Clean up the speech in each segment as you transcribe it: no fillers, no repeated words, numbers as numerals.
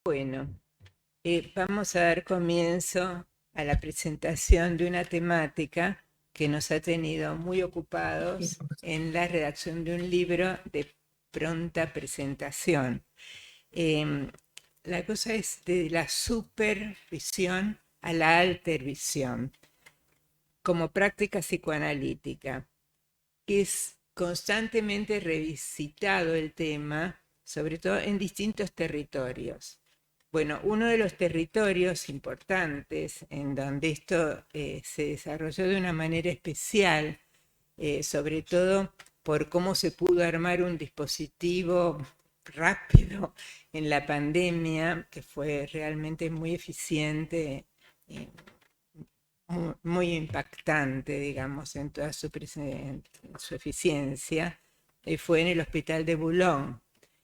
Bueno, vamos a dar comienzo a la presentación de una temática que nos ha tenido muy ocupados en la redacción de un libro de pronta presentación. Em, la cosa es de la supervisión a la altervisión como práctica psicoanalítica. Es constantemente revisitado el tema, sobre todo en distintos territorios. Bueno, uno de los territorios importantes en donde esto se desarrolló de una manera especial, sobre todo por cómo se pudo armar un dispositivo rápido en la pandemia, que fue realmente muy eficiente, eh, muy impactante, digamos, en toda su eficiencia, fue en el hospital de Boulogne.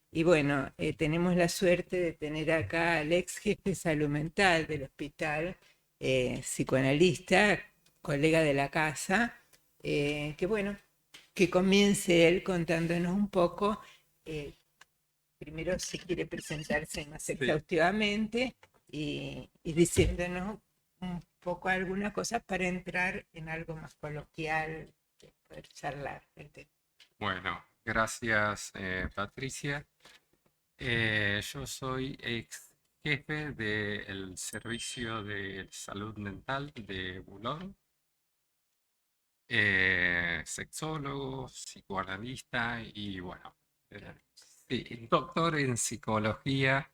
Y bueno, tenemos la suerte de tener acá al ex jefe de salud mental del hospital, psicoanalista, colega de la casa, que bueno, que comience él contándonos un poco, eh, primero si quiere presentarse más Sí, exhaustivamente y diciéndonos un poco alguna cosa para entrar en algo más coloquial, poder charlar el tema. bueno, gracias Patricia. Yo soy ex jefe del Servicio de Salud Mental de Boulogne, sexólogo, psicoanalista y bueno, sí, doctor en psicología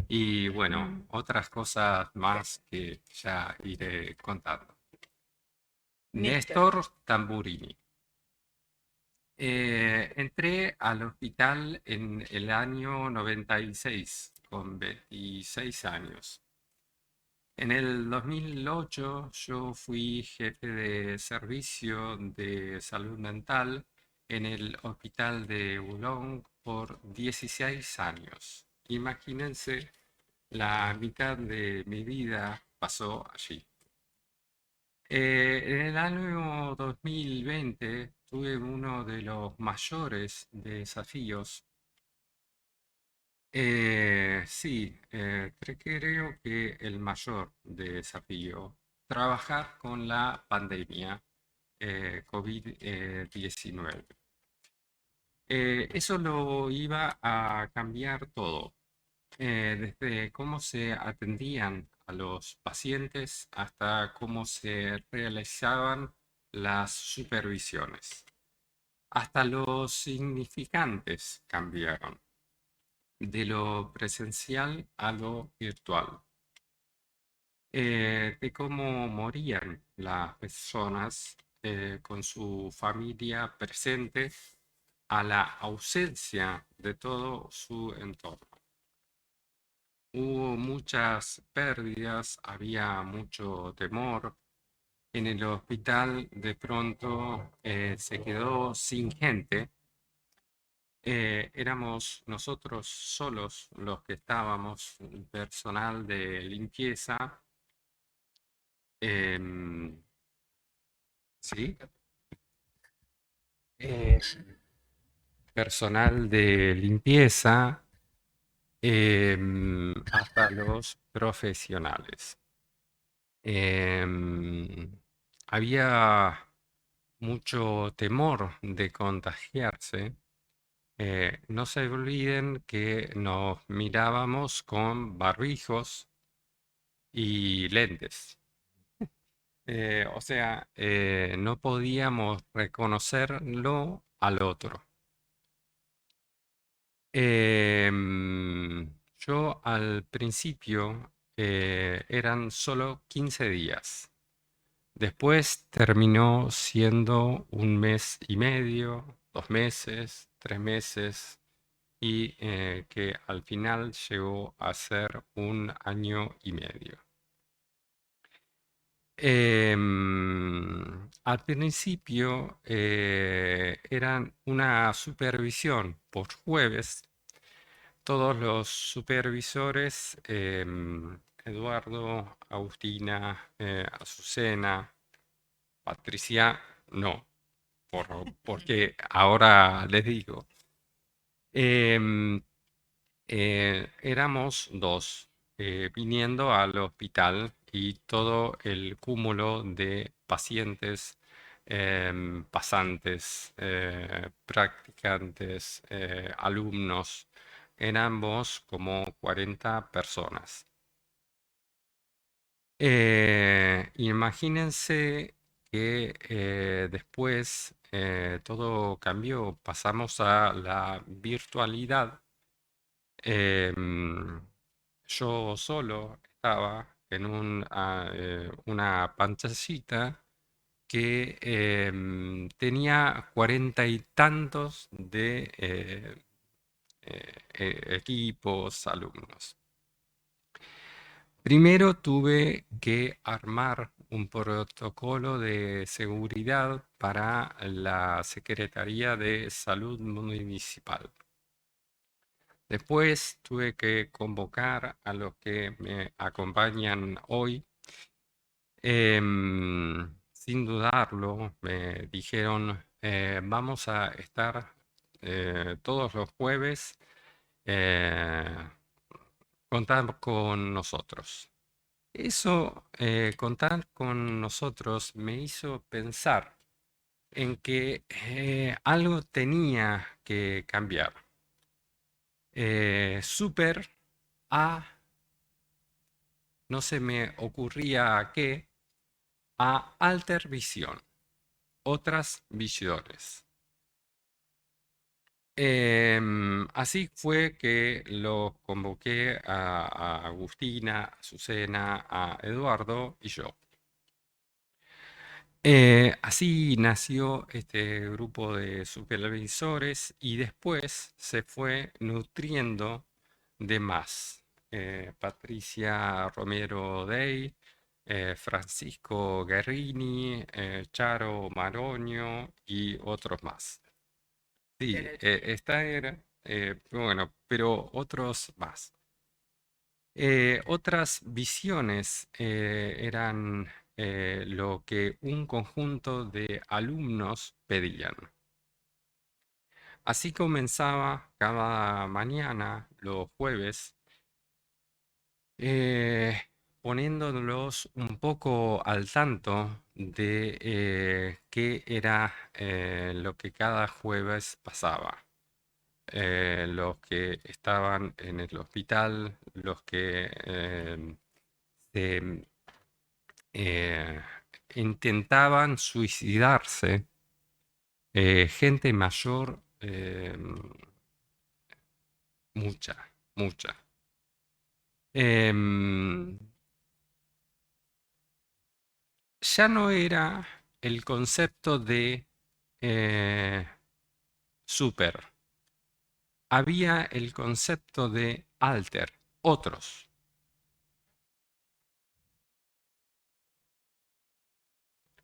y bueno, otras cosas más que ya iré contando. Néstor, Néstor Tamburini. Entré al hospital en el año 96, con 26 años. En el 2008 yo fui jefe de servicio de salud mental en el hospital de Boulogne por 16 años. Imagínense, la mitad de mi vida pasó allí. En el año 2020 tuve uno de los mayores desafíos. Sí, creo que el mayor desafío, trabajar con la pandemia COVID-19. Eso lo iba a cambiar todo, desde cómo se atendían a los pacientes hasta cómo se realizaban las supervisiones. Hasta los significantes cambiaron, de lo presencial a lo virtual, de cómo morían las personas con su familia presente a la ausencia de todo su entorno. Hubo muchas pérdidas, había mucho temor. En el hospital de pronto se quedó sin gente. Éramos nosotros solos los que estábamos, personal de limpieza, em, ¿sí? Eh, Personal de limpieza, hasta los profesionales. Em, Había mucho temor de contagiarse. No se olviden que nos mirábamos con barbijos y lentes. O sea, no podíamos reconocerlo al otro. Yo al principio eran solo 15 días. Después terminó siendo un mes y medio, 2 meses, 3 meses y que al final llegó a ser un año y medio. Al principio eran una supervisión por jueves. Todos los supervisores, Eduardo, Agustina, Azucena, Patricia, no, porque ahora les digo. Em, Éramos dos viniendo al hospital y todo el cúmulo de pacientes, pasantes, practicantes, alumnos, éramos como 40 personas. Imagínense que después todo cambió, pasamos a la virtualidad. Em, yo solo estaba en una pantallita que tenía 40 y tantos de equipos, alumnos. Primero tuve que armar un protocolo de seguridad para la Secretaría de Salud Municipal. Después tuve que convocar a los que me acompañan hoy. Sin dudarlo, me dijeron, vamos a estar todos los jueves, eh, contar con nosotros. Eso, contar con nosotros, me hizo pensar en que algo tenía que cambiar. Super a, no se me ocurría a qué, a Alter Visión, otras visiones. Así fue que los convoqué a Agustina, a Azucena, a Eduardo y yo. Así nació este grupo de supervisores y después se fue nutriendo de más. Patricia Romero Dey, Francisco Guerrini, Charo Maroño y otros más. Sí, esta era, bueno, pero otros más. Otras visiones eran lo que un conjunto de alumnos pedían. Así comenzaba cada mañana, los jueves, eh, poniéndolos un poco al tanto de qué era lo que cada jueves pasaba. Los que estaban en el hospital, los que se eh, intentaban suicidarse, gente mayor, mucha, mucha. Em, ya no era el concepto de super, había el concepto de alter, otros.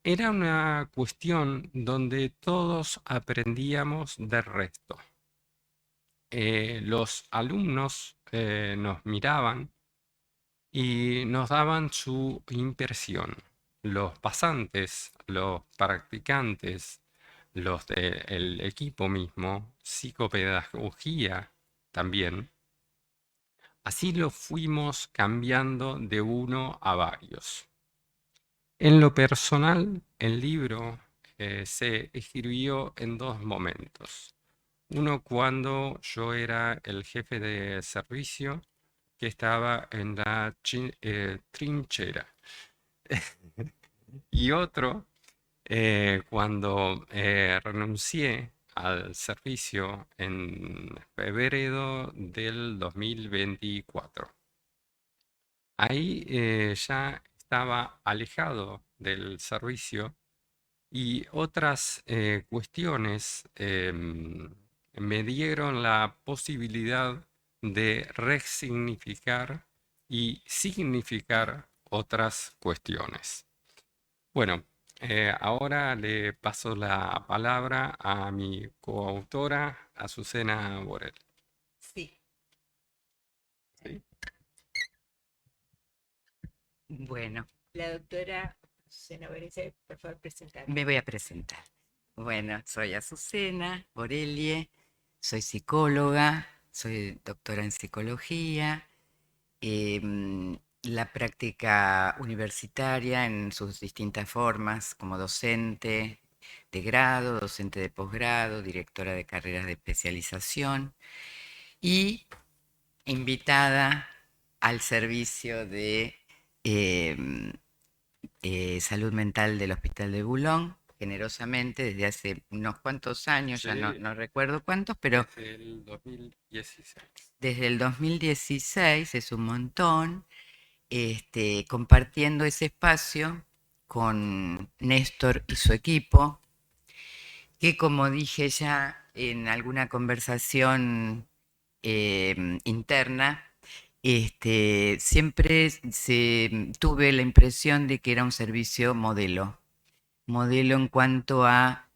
Era una cuestión donde todos aprendíamos del resto. Los alumnos nos miraban y nos daban su impresión. Los pasantes, los practicantes, los del equipo mismo, psicopedagogía también. Así lo fuimos cambiando de uno a varios. En lo personal, el libro se escribió en dos momentos. Uno cuando yo era el jefe de servicio que estaba en la trinchera. Y otro cuando renuncié al servicio en febrero del 2024. Ahí ya estaba alejado del servicio y otras cuestiones me dieron la posibilidad de resignificar y significar otras cuestiones. Bueno, ahora le paso la palabra a mi coautora, Azucena Borel. Sí. ¿Sí? Bueno, La doctora Azucena Borel, por favor, presentar. me voy a presentar. Bueno, soy Azucena Borelie, soy psicóloga, soy doctora en psicología. La práctica universitaria en sus distintas formas, como docente de grado, docente de posgrado, directora de carreras de especialización y invitada al servicio de em, salud mental del Hospital de Boulogne, generosamente desde hace unos cuantos años, ya Sí, no recuerdo cuántos, pero desde el 2016. desde el 2016 es un montón, compartiendo ese espacio con Néstor y su equipo, que como dije ya en alguna conversación interna, siempre tuve la impresión de que era un servicio modelo en cuanto a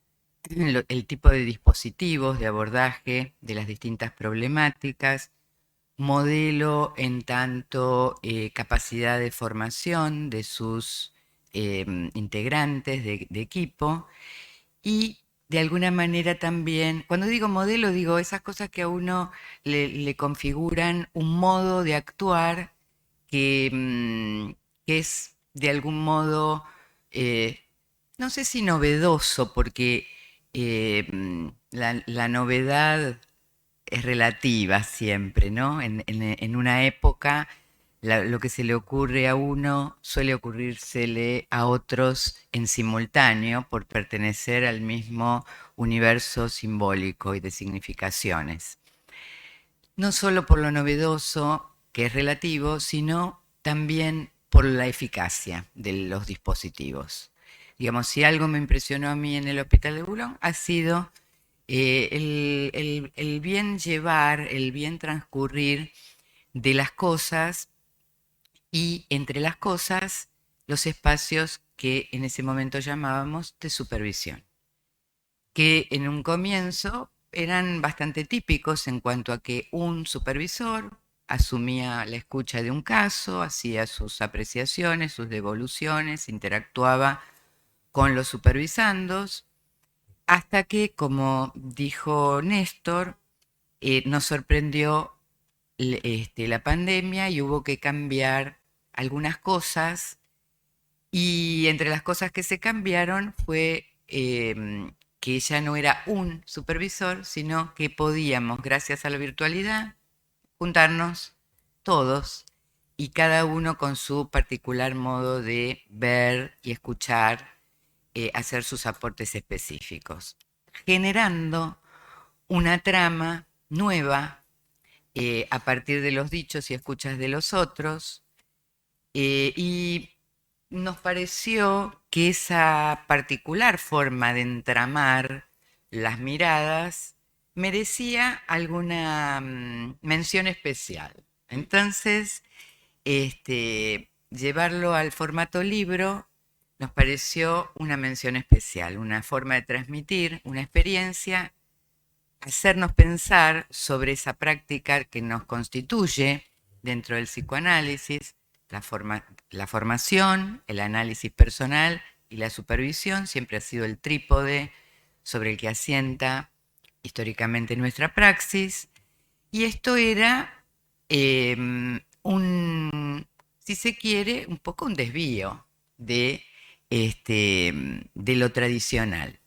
el tipo de dispositivos de abordaje de las distintas problemáticas, modelo en tanto capacidad de formación de sus integrantes de equipo y de alguna manera también, cuando digo modelo, digo esas cosas que a uno le configuran un modo de actuar que, que es de algún modo, eh, no sé si novedoso, porque la novedad es relativa siempre, ¿no? En una época lo que se le ocurre a uno suele ocurrírsele a otros en simultáneo por pertenecer al mismo universo simbólico y de significaciones. No solo por lo novedoso, que es relativo, sino también por la eficacia de los dispositivos. Digamos, si algo me impresionó a mí en el Hospital de Boulogne ha sido el bien llevar, el bien transcurrir de las cosas y entre las cosas los espacios que en ese momento llamábamos de supervisión, que en un comienzo eran bastante típicos en cuanto a que un supervisor asumía la escucha de un caso, hacía sus apreciaciones, sus devoluciones, interactuaba con los supervisandos, hasta que, como dijo Néstor, nos sorprendió la pandemia y hubo que cambiar algunas cosas y entre las cosas que se cambiaron fue que ya no era un supervisor, sino que podíamos, gracias a la virtualidad, juntarnos todos y cada uno con su particular modo de ver y escuchar, hacer sus aportes específicos, generando una trama nueva a partir de los dichos y escuchas de los otros, y nos pareció que esa particular forma de entramar las miradas merecía alguna mención especial. Entonces, llevarlo al formato libro nos pareció una mención especial, una forma de transmitir una experiencia, hacernos pensar sobre esa práctica que nos constituye dentro del psicoanálisis, la formación, el análisis personal y la supervisión siempre ha sido el trípode sobre el que asienta históricamente nuestra praxis. Y esto era si se quiere, un poco un desvío de lo tradicional.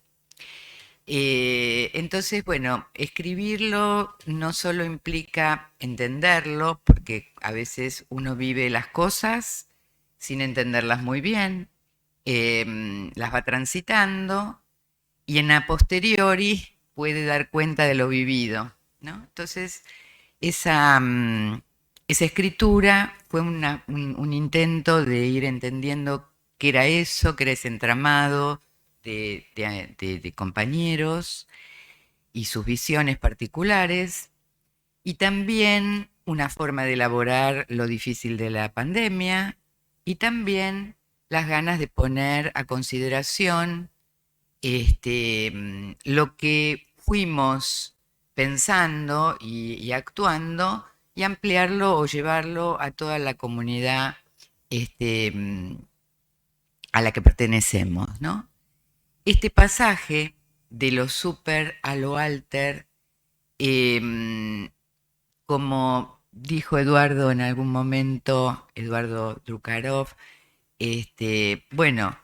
Entonces, bueno, escribirlo no solo implica entenderlo, porque a veces uno vive las cosas sin entenderlas muy bien, las va transitando y en a posteriori puede dar cuenta de lo vivido, ¿no? Entonces, esa escritura fue un intento de ir entendiendo qué era eso, qué era ese entramado de compañeros y sus visiones particulares, y también una forma de elaborar lo difícil de la pandemia y también las ganas de poner a consideración lo que fuimos pensando y actuando y ampliarlo o llevarlo a toda la comunidad a la que pertenecemos, ¿no? Este pasaje de lo super a lo alter como dijo Eduardo en algún momento, Eduardo Drukarov, bueno,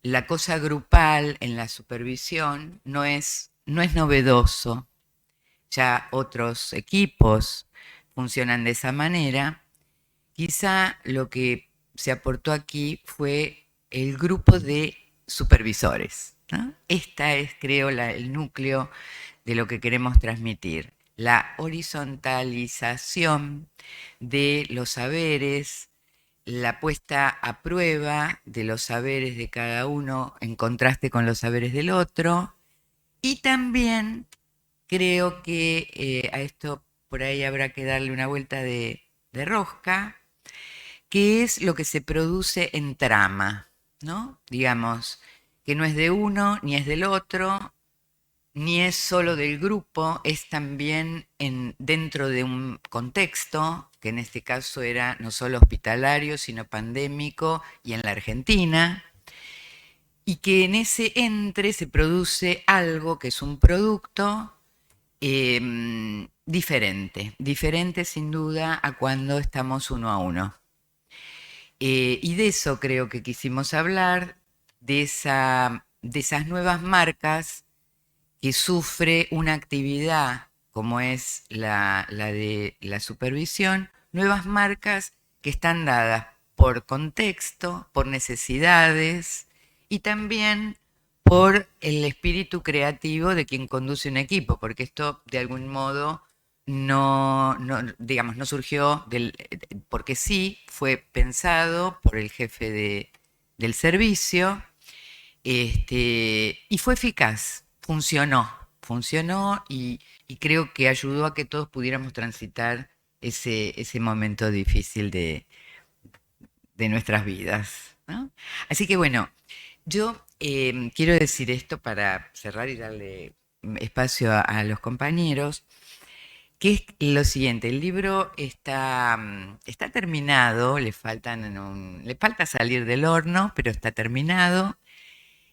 la cosa grupal en la supervisión no es novedoso. Ya otros equipos funcionan de esa manera. Quizá lo que se aportó aquí fue el grupo de supervisores, ¿no? Esta es, creo, el núcleo de lo que queremos transmitir. La horizontalización de los saberes, la puesta a prueba de los saberes de cada uno en contraste con los saberes del otro, y también creo que a esto por ahí habrá que darle una vuelta de rosca, que es lo que se produce en trama, ¿no? Digamos, que no es de uno ni es del otro, ni es solo del grupo, es también dentro de un contexto, que en este caso era no solo hospitalario, sino pandémico y en la Argentina, y que en ese entre se produce algo que es un producto diferente sin duda a cuando estamos uno a uno. Y de eso creo que quisimos hablar, de esas nuevas marcas que sufre una actividad como es la de la supervisión, nuevas marcas que están dadas por contexto, por necesidades y también por el espíritu creativo de quien conduce un equipo, porque esto de algún modo digamos, no surgió porque sí, fue pensado por el jefe del servicio, y fue eficaz, funcionó y creo que ayudó a que todos pudiéramos transitar ese momento difícil de nuestras vidas, ¿no? Así que bueno, yo quiero decir esto para cerrar y darle espacio a los compañeros, que es lo siguiente: el libro está terminado, le falta salir del horno, pero está terminado.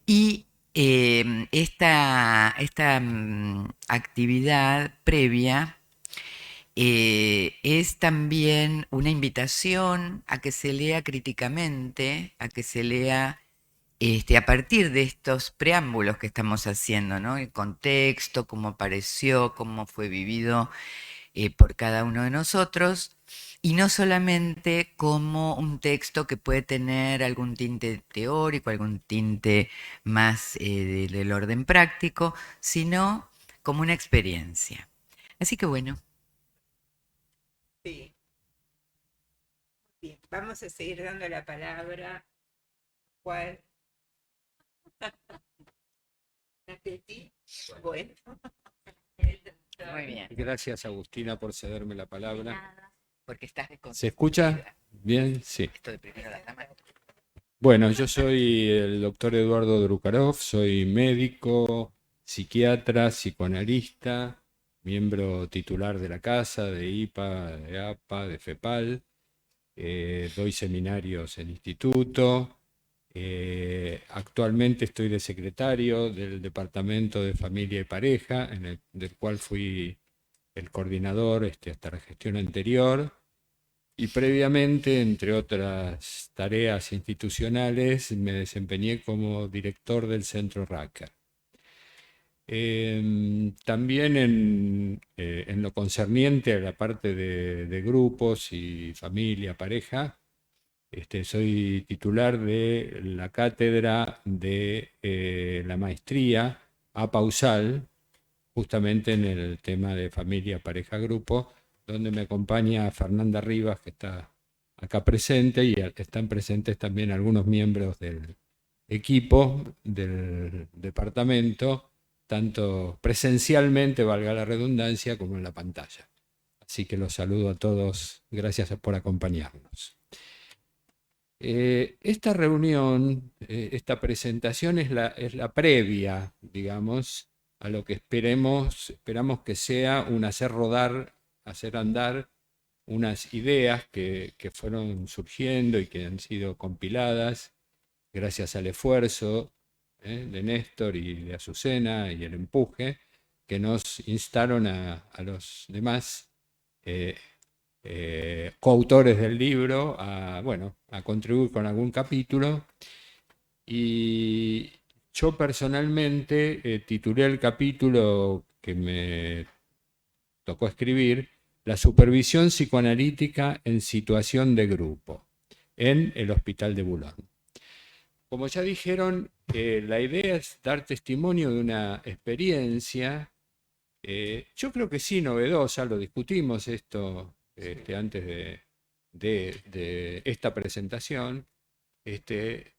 Y esta actividad previa es también una invitación a que se lea críticamente, a que se lea a partir de estos preámbulos que estamos haciendo, ¿no? El contexto, cómo apareció, cómo fue vivido por cada uno de nosotros, y no solamente como un texto que puede tener algún tinte teórico, algún tinte más del orden práctico, sino como una experiencia. Así que bueno. Sí. Bien, vamos a seguir dando la palabra. ¿Cuál? Bueno. Muy bien. Gracias, Agustina, por cederme la palabra. Porque estás ¿Se escucha? Bien, sí. Esto de primero la cámara. Bueno, yo soy el doctor Eduardo Drukarov, soy médico, psiquiatra, psicoanalista, miembro titular de la casa, de IPA, de APA, de FEPAL. Doy seminarios en instituto. Actualmente estoy de secretario del Departamento de Familia y Pareja, del cual fui el coordinador hasta la gestión anterior. Y previamente, entre otras tareas institucionales, me desempeñé como director del Centro Racker. También en lo concerniente a la parte de grupos y familia, pareja, soy titular de la cátedra de la maestría a Pausal, justamente en el tema de familia, pareja, grupo, donde me acompaña Fernanda Rivas, que está acá presente, y están presentes también algunos miembros del equipo del departamento, tanto presencialmente, valga la redundancia, como en la pantalla. Así que los saludo a todos, gracias por acompañarnos. Esta reunión, esta presentación es la previa, digamos, a lo que esperamos que sea un hacer rodar, hacer andar unas ideas que fueron surgiendo y que han sido compiladas gracias al esfuerzo de Néstor y de Azucena y el empuje que nos instaron a los demás coautores del libro a contribuir con algún capítulo. Y yo personalmente titulé el capítulo que me tocó escribir La supervisión psicoanalítica en situación de grupo en el Hospital de Boulogne. Como ya dijeron, la idea es dar testimonio de una experiencia, yo creo que sí novedosa, lo discutimos esto antes de esta presentación.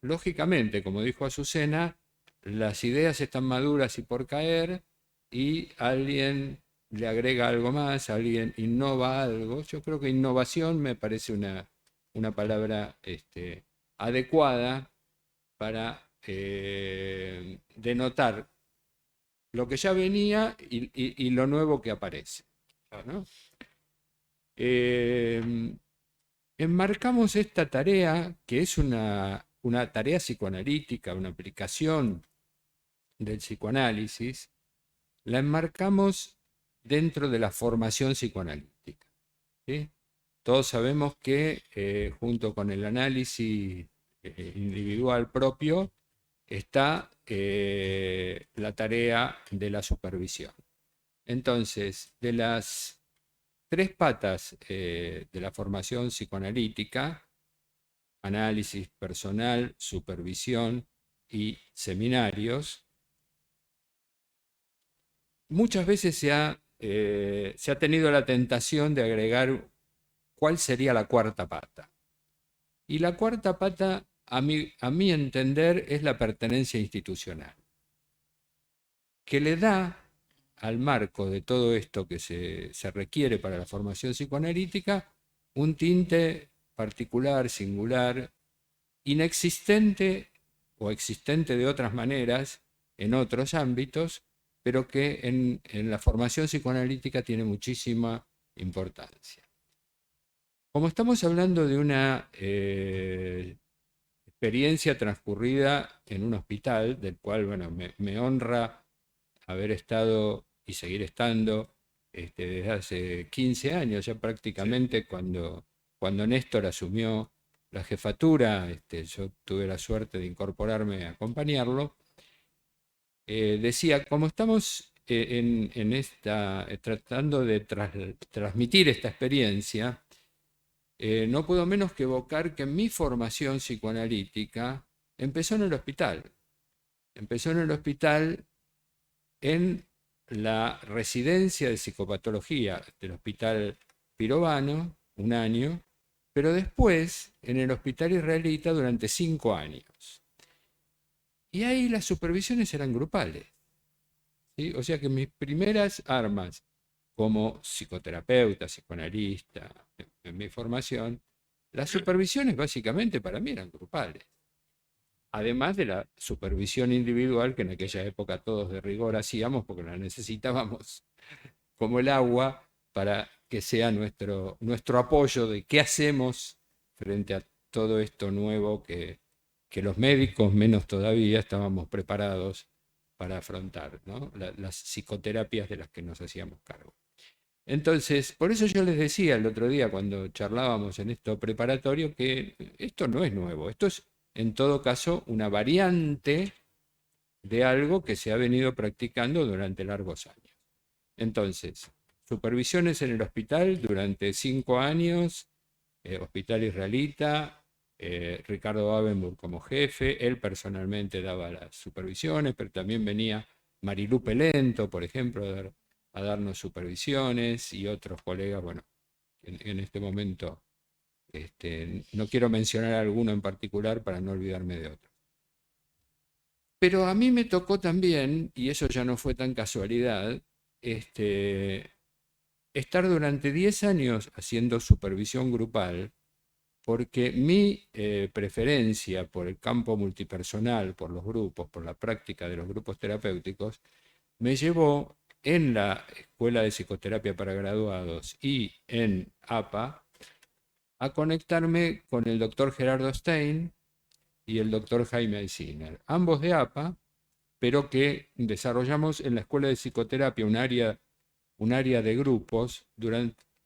Lógicamente, como dijo Azucena, las ideas están maduras y por caer, y alguien le agrega algo más, alguien innova algo. Yo creo que innovación me parece una palabra adecuada para denotar lo que ya venía y lo nuevo que aparece, ¿no? Enmarcamos esta tarea, que es una tarea psicoanalítica, una aplicación del psicoanálisis, la enmarcamos dentro de la formación psicoanalítica, ¿sí? Todos sabemos que junto con el análisis individual propio está la tarea de la supervisión. Entonces, de las 3 patas de la formación psicoanalítica: análisis personal, supervisión y seminarios, muchas veces se ha tenido la tentación de agregar cuál sería la 4ª pata. Y la 4ª pata, a mi entender, es la pertenencia institucional, que le da al marco de todo esto que se requiere para la formación psicoanalítica un tinte particular, singular, inexistente o existente de otras maneras en otros ámbitos, pero que en la formación psicoanalítica tiene muchísima importancia. Como estamos hablando de una experiencia transcurrida en un hospital, del cual me honra haber estado y seguir estando desde hace 15 años, ya prácticamente, sí. Cuando Néstor asumió la jefatura, yo tuve la suerte de incorporarme a acompañarlo. Decía, como estamos tratando de transmitir esta experiencia, no puedo menos que evocar que mi formación psicoanalítica empezó en el hospital. Empezó en el hospital, en la residencia de psicopatología del Hospital Pirovano, 1 año, pero después en el Hospital Israelita durante 5 años. Y ahí las supervisiones eran grupales, ¿sí? O sea que mis primeras armas como psicoterapeuta, psicoanalista, en mi formación, las supervisiones básicamente para mí eran grupales. Además de la supervisión individual, que en aquella época todos de rigor hacíamos porque la necesitábamos como el agua para que sea nuestro apoyo de qué hacemos frente a todo esto nuevo que los médicos, menos todavía, estábamos preparados para afrontar, ¿no? Las psicoterapias de las que nos hacíamos cargo. Entonces, por eso yo les decía el otro día cuando charlábamos en esto preparatorio que esto no es nuevo, esto es en todo caso una variante de algo que se ha venido practicando durante largos años. Entonces, supervisiones en el hospital durante 5 años, Hospital Israelita, Ricardo Abenburg como jefe, él personalmente daba las supervisiones, pero también venía Marilú Pelento, por ejemplo, a darnos supervisiones, y otros colegas, bueno, en este momento no quiero mencionar alguno en particular para no olvidarme de otro. Pero a mí me tocó también, y eso ya no fue tan casualidad, estar durante 10 años haciendo supervisión grupal, porque mi preferencia por el campo multipersonal, por los grupos, por la práctica de los grupos terapéuticos, me llevó en la Escuela de Psicoterapia para Graduados y en APA a conectarme con el doctor Gerardo Stein y el doctor Jaime Eisiner, ambos de APA, pero que desarrollamos en la Escuela de Psicoterapia un área de grupos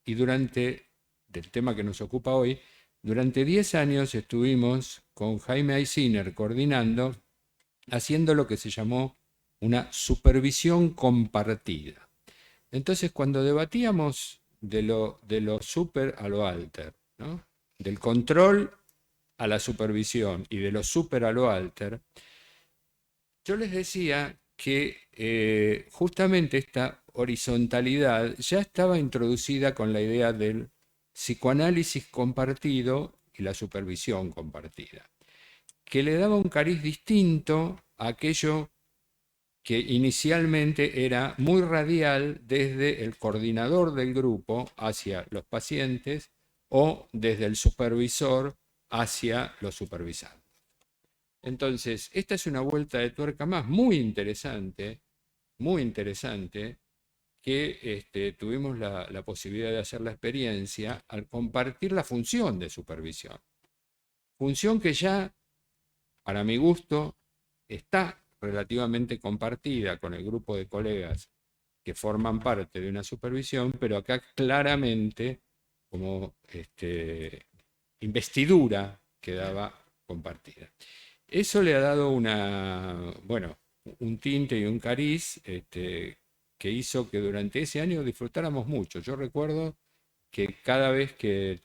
y del tema que nos ocupa hoy, durante 10 años estuvimos con Jaime Eisiner coordinando, haciendo lo que se llamó una supervisión compartida. Entonces, cuando debatíamos de lo super a lo alter, ¿no? Del control a la supervisión y de lo super a lo alter, yo les decía que justamente esta horizontalidad ya estaba introducida con la idea del psicoanálisis compartido y la supervisión compartida, que le daba un cariz distinto a aquello que inicialmente era muy radial desde el coordinador del grupo hacia los pacientes o desde el supervisor hacia los supervisados. Entonces, esta es una vuelta de tuerca más muy interesante, que tuvimos la posibilidad de hacer la experiencia al compartir la función de supervisión. Función que ya, para mi gusto, está relativamente compartida con el grupo de colegas que forman parte de una supervisión, pero acá claramente como investidura quedaba compartida. Eso le ha dado un tinte y un cariz que hizo que durante ese año disfrutáramos mucho. Yo recuerdo que cada vez que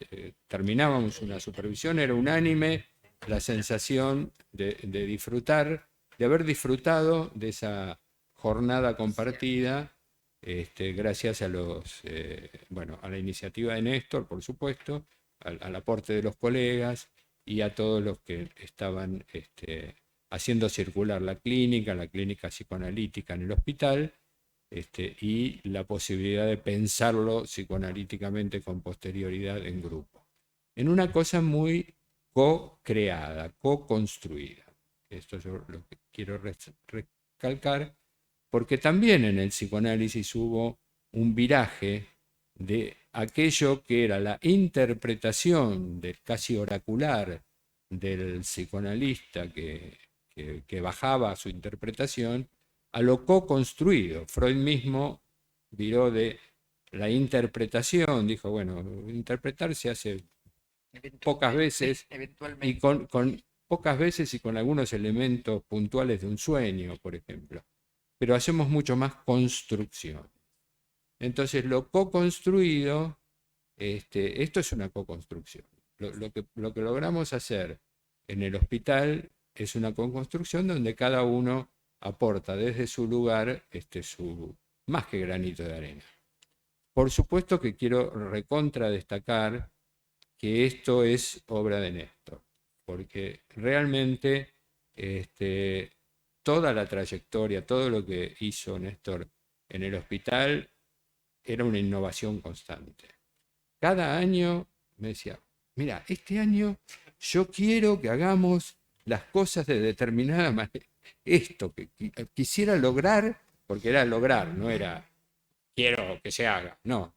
terminábamos una supervisión era unánime la sensación de disfrutar, de haber disfrutado de esa jornada compartida, gracias a a la iniciativa de Néstor, por supuesto, al aporte de los colegas y a todos los que estaban haciendo circular la clínica psicoanalítica en el hospital, y la posibilidad de pensarlo psicoanalíticamente con posterioridad en grupo. En una cosa muy co-creada, co-construida. Esto yo lo que quiero recalcar, porque también en el psicoanálisis hubo un viraje de aquello que era la interpretación del casi oracular del psicoanalista que bajaba su interpretación a lo co-construido. Freud mismo viró de la interpretación, dijo, bueno, interpretar se hace pocas veces y con pocas veces y con algunos elementos puntuales de un sueño, por ejemplo, pero hacemos mucho más construcción. Entonces, lo co-construido, esto es una co-construcción. Lo que logramos hacer en el hospital es una co-construcción donde cada uno aporta desde su lugar su más que granito de arena. Por supuesto que quiero recontra destacar que esto es obra de Néstor, porque realmente toda la trayectoria, todo lo que hizo Néstor en el hospital era una innovación constante. Cada año me decía, mira, este año yo quiero que hagamos las cosas de determinada manera. Esto que quisiera lograr, porque era lograr, no era quiero que se haga, no.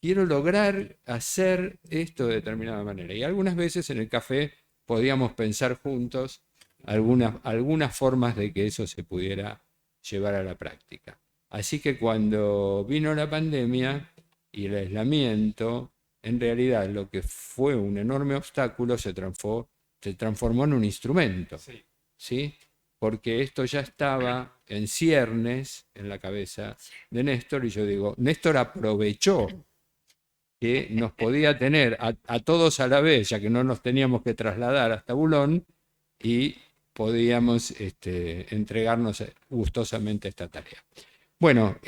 Quiero lograr hacer esto de determinada manera. Y algunas veces en el café podíamos pensar juntos algunas formas de que eso se pudiera llevar a la práctica. Así que cuando vino la pandemia y el aislamiento, en realidad lo que fue un enorme obstáculo se transformó en un instrumento. Sí. ¿Sí? Porque esto ya estaba en ciernes en la cabeza de Néstor, y yo digo, Néstor aprovechó que nos podía tener a todos a la vez, ya que no nos teníamos que trasladar hasta Boulogne, y podíamos entregarnos gustosamente a esta tarea. Bueno,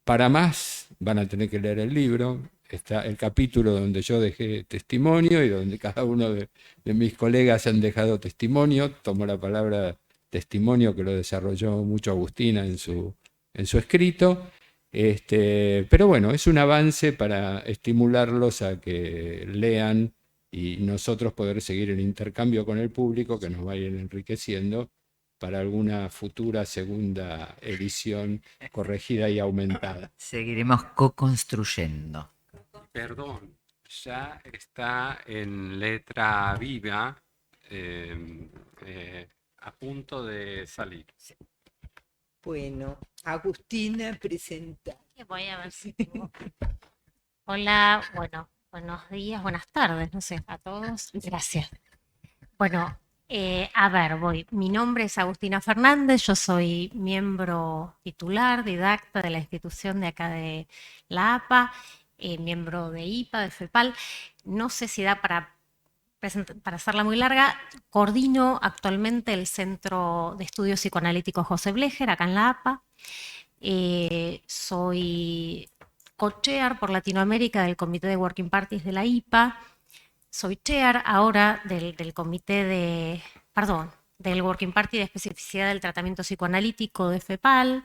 para más van a tener que leer el libro. Está el capítulo donde yo dejé testimonio y donde cada uno de mis colegas han dejado testimonio. Tomo la palabra testimonio, que lo desarrolló mucho Agustina en su escrito. Pero bueno, es un avance para estimularlos a que lean y nosotros poder seguir el intercambio con el público, que nos va a ir enriqueciendo para alguna futura segunda edición corregida y aumentada. Seguiremos co-construyendo. Perdón, ya está en letra viva, a punto de salir. Bueno, Agustina presenta. Voy a ver si Hola, bueno, buenos días, buenas tardes, no sé, a todos. Gracias. Bueno, a ver, voy. Mi nombre es Agustina Fernández, yo soy miembro titular, didacta de la institución de acá de la APA, miembro de IPA, de FEPAL. No sé si da para hacerla muy larga. Coordino actualmente el Centro de Estudios Psicoanalíticos José Blecher, acá en la APA. Soy co-chair por Latinoamérica del Comité de Working Parties de la IPA. Soy chair ahora del comité del Working Party de especificidad del tratamiento psicoanalítico de FEPAL.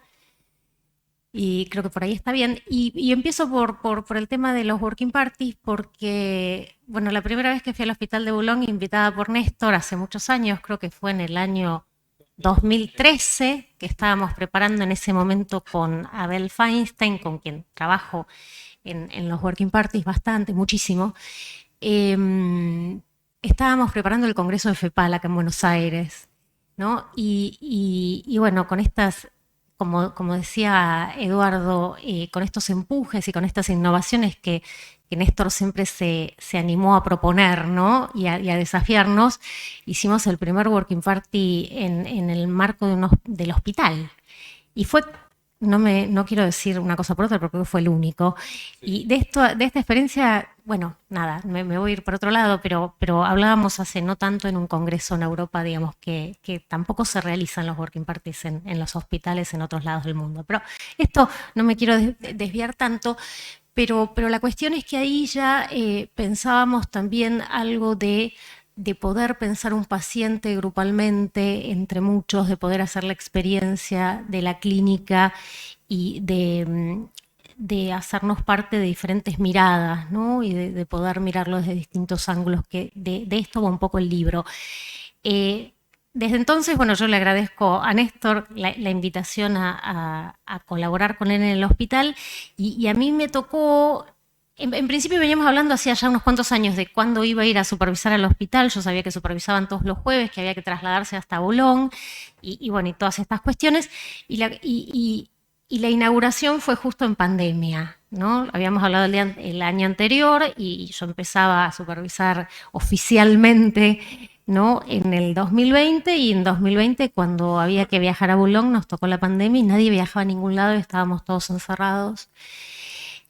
Y creo que por ahí está bien. Y empiezo por el tema de los Working Parties, porque, bueno, la primera vez que fui al Hospital de Boulogne, invitada por Néstor, hace muchos años, creo que fue en el año 2013, que estábamos preparando en ese momento con Abel Feinstein, con quien trabajo en los Working Parties bastante, muchísimo. Estábamos preparando el Congreso de FEPAL acá en Buenos Aires, ¿no? Y bueno, con estas, como decía Eduardo, con estos empujes y con estas innovaciones que Néstor siempre se animó a proponer, ¿no? y a desafiarnos, hicimos el primer Working Party en el marco del hospital. Y fue, no quiero decir una cosa por otra porque fue el único. Y de esta experiencia, bueno, nada, me voy a ir por otro lado, pero hablábamos hace no tanto en un congreso en Europa, digamos, que tampoco se realizan los Working Parties en los hospitales en otros lados del mundo. Pero esto no me quiero desviar tanto. Pero la cuestión es que ahí ya pensábamos también algo de poder pensar un paciente grupalmente, entre muchos, de poder hacer la experiencia de la clínica y de hacernos parte de diferentes miradas, ¿no? Y de poder mirarlo desde distintos ángulos, que de esto va un poco el libro. Desde entonces, bueno, yo le agradezco a Néstor la invitación a colaborar con él en el hospital y a mí me tocó, en principio veníamos hablando hacía ya unos cuantos años de cuándo iba a ir a supervisar al hospital. Yo sabía que supervisaban todos los jueves, que había que trasladarse hasta Boulogne y bueno, y todas estas cuestiones. Y la inauguración fue justo en pandemia, ¿no? Habíamos hablado el año anterior y yo empezaba a supervisar oficialmente, ¿no? En el 2020, y en 2020 cuando había que viajar a Boulogne nos tocó la pandemia y nadie viajaba a ningún lado y estábamos todos encerrados.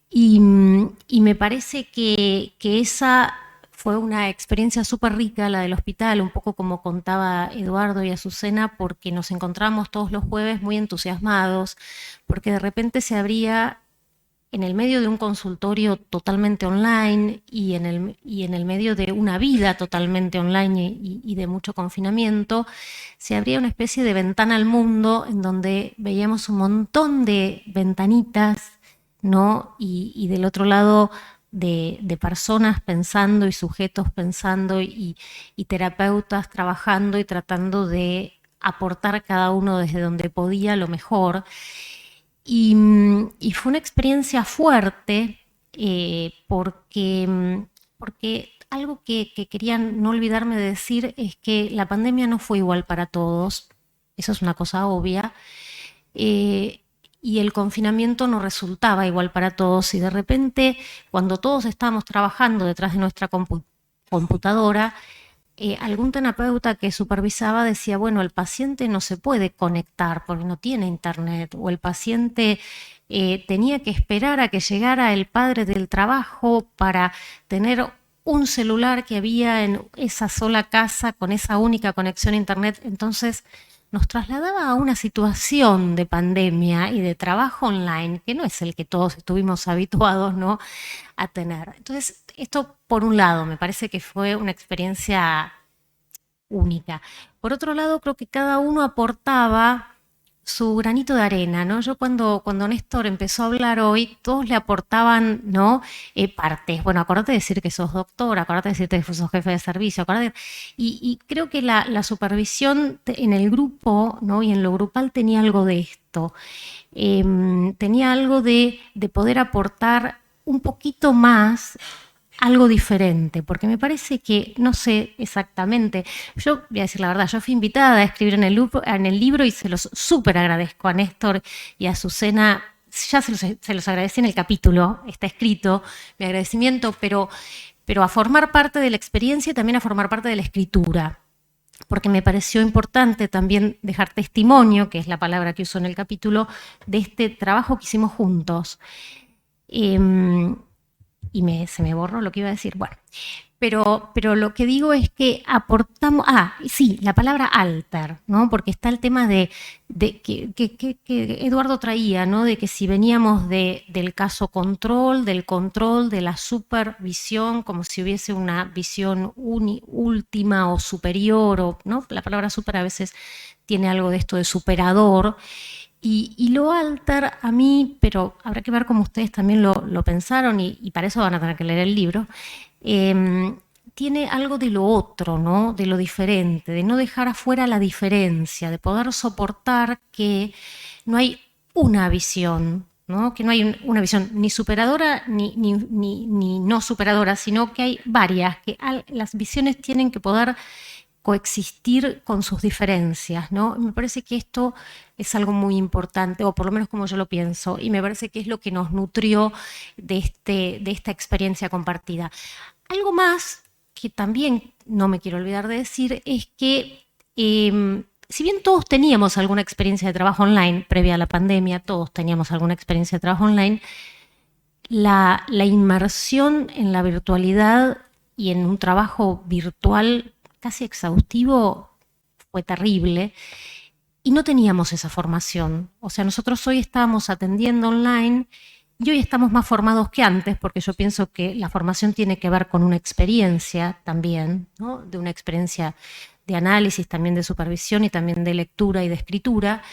Y me parece que esa fue una experiencia súper rica, la del hospital, un poco como contaba Eduardo y Azucena, porque nos encontramos todos los jueves muy entusiasmados, porque de repente se abría en el medio de un consultorio totalmente online y en el medio de una vida totalmente online y de mucho confinamiento, se abría una especie de ventana al mundo en donde veíamos un montón de ventanitas, ¿no? Y del otro lado de personas pensando y sujetos pensando y terapeutas trabajando y tratando de aportar cada uno desde donde podía lo mejor. Y fue una experiencia fuerte porque algo que quería no olvidarme de decir es que la pandemia no fue igual para todos, eso es una cosa obvia, y el confinamiento no resultaba igual para todos, y de repente cuando todos estábamos trabajando detrás de nuestra computadora, algún terapeuta que supervisaba decía, bueno, el paciente no se puede conectar porque no tiene internet, o el paciente tenía que esperar a que llegara el padre del trabajo para tener un celular que había en esa sola casa con esa única conexión a internet. Entonces nos trasladaba a una situación de pandemia y de trabajo online que no es el que todos estuvimos habituados, ¿no?, a tener. Entonces, esto por un lado me parece que fue una experiencia única. Por otro lado, creo que cada uno aportaba su granito de arena, ¿no? Yo cuando Néstor empezó a hablar hoy, todos le aportaban, ¿no?, partes. Bueno, acordate de decir que sos doctor, acordate de decir que sos jefe de servicio, acordate. Y creo que la supervisión en el grupo, ¿no?, y en lo grupal tenía algo de esto. Tenía algo de poder aportar un poquito más, algo diferente, porque me parece que, no sé exactamente, yo voy a decir la verdad, yo fui invitada a escribir en el libro y se los súper agradezco a Néstor y a Azucena ya se los agradecí en el capítulo, está escrito mi agradecimiento, pero a formar parte de la experiencia y también a formar parte de la escritura, porque me pareció importante también dejar testimonio, que es la palabra que uso en el capítulo, de este trabajo que hicimos juntos. Y se me borró lo que iba a decir. Bueno, pero lo que digo es que aportamos, sí, la palabra alter, ¿no? Porque está el tema de que Eduardo traía, ¿no? De que si veníamos del caso control, de la supervisión, como si hubiese una visión última o superior, ¿no? La palabra super a veces tiene algo de esto de superador. Y lo alter a mí, pero habrá que ver cómo ustedes también lo pensaron y para eso van a tener que leer el libro, tiene algo de lo otro, ¿no? De lo diferente, de no dejar afuera la diferencia, de poder soportar que no hay una visión, ¿no? Que no hay una visión ni superadora ni no superadora, sino que hay varias, que las visiones tienen que poder coexistir con sus diferencias, ¿no? Me parece que esto es algo muy importante, o por lo menos como yo lo pienso, y me parece que es lo que nos nutrió de esta experiencia compartida. Algo más que también no me quiero olvidar de decir es que si bien todos teníamos alguna experiencia de trabajo online previa a la pandemia, todos teníamos alguna experiencia de trabajo online, la inmersión en la virtualidad y en un trabajo virtual casi exhaustivo fue terrible y no teníamos esa formación. O sea, nosotros hoy estábamos atendiendo online y hoy estamos más formados que antes, porque yo pienso que la formación tiene que ver con una experiencia también, ¿no? De una experiencia de análisis, también de supervisión y también de lectura y de escritura,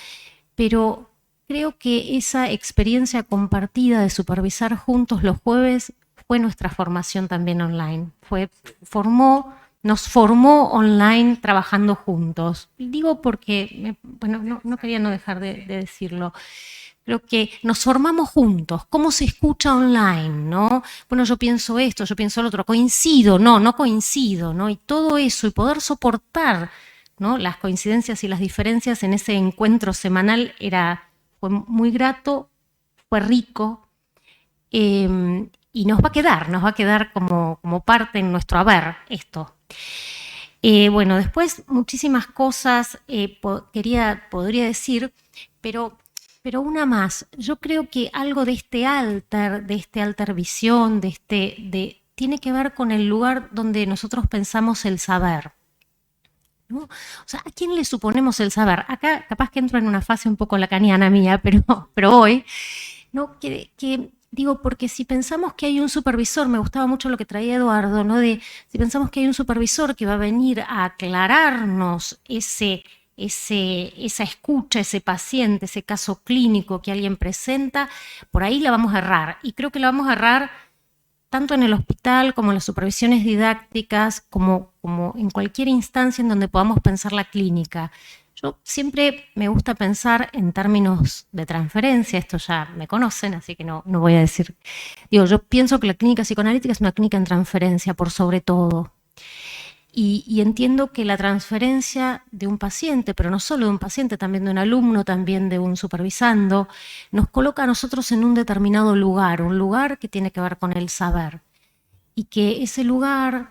pero creo que esa experiencia compartida de supervisar juntos los jueves fue nuestra formación también online. Nos formó online trabajando juntos. Digo porque, no quería no dejar de decirlo. Creo que nos formamos juntos. ¿Cómo se escucha online, no? Bueno, yo pienso esto, yo pienso lo otro. ¿Coincido? No coincido, ¿no? Y todo eso, y poder soportar, ¿no? Las coincidencias y las diferencias en ese encuentro semanal fue muy grato, fue rico. Y nos va a quedar como parte en nuestro haber esto. Bueno, después muchísimas cosas podría decir, pero una más. Yo creo que algo de este alter visión, tiene que ver con el lugar donde nosotros pensamos el saber, ¿no? O sea, ¿a quién le suponemos el saber? Acá capaz que entro en una fase un poco lacaniana mía, pero hoy, ¿no? Digo, porque si pensamos que hay un supervisor, me gustaba mucho lo que traía Eduardo, ¿no? Si pensamos que hay un supervisor que va a venir a aclararnos esa escucha, ese paciente, ese caso clínico que alguien presenta, por ahí la vamos a errar. Y creo que la vamos a errar tanto en el hospital como en las supervisiones didácticas, como en cualquier instancia en donde podamos pensar la clínica. Yo siempre me gusta pensar en términos de transferencia, esto ya me conocen, así que no voy a decir. Digo, yo pienso que la clínica psicoanalítica es una clínica en transferencia, por sobre todo. Y entiendo que la transferencia de un paciente, pero no solo de un paciente, también de un alumno, también de un supervisando, nos coloca a nosotros en un determinado lugar, un lugar que tiene que ver con el saber. Y que ese lugar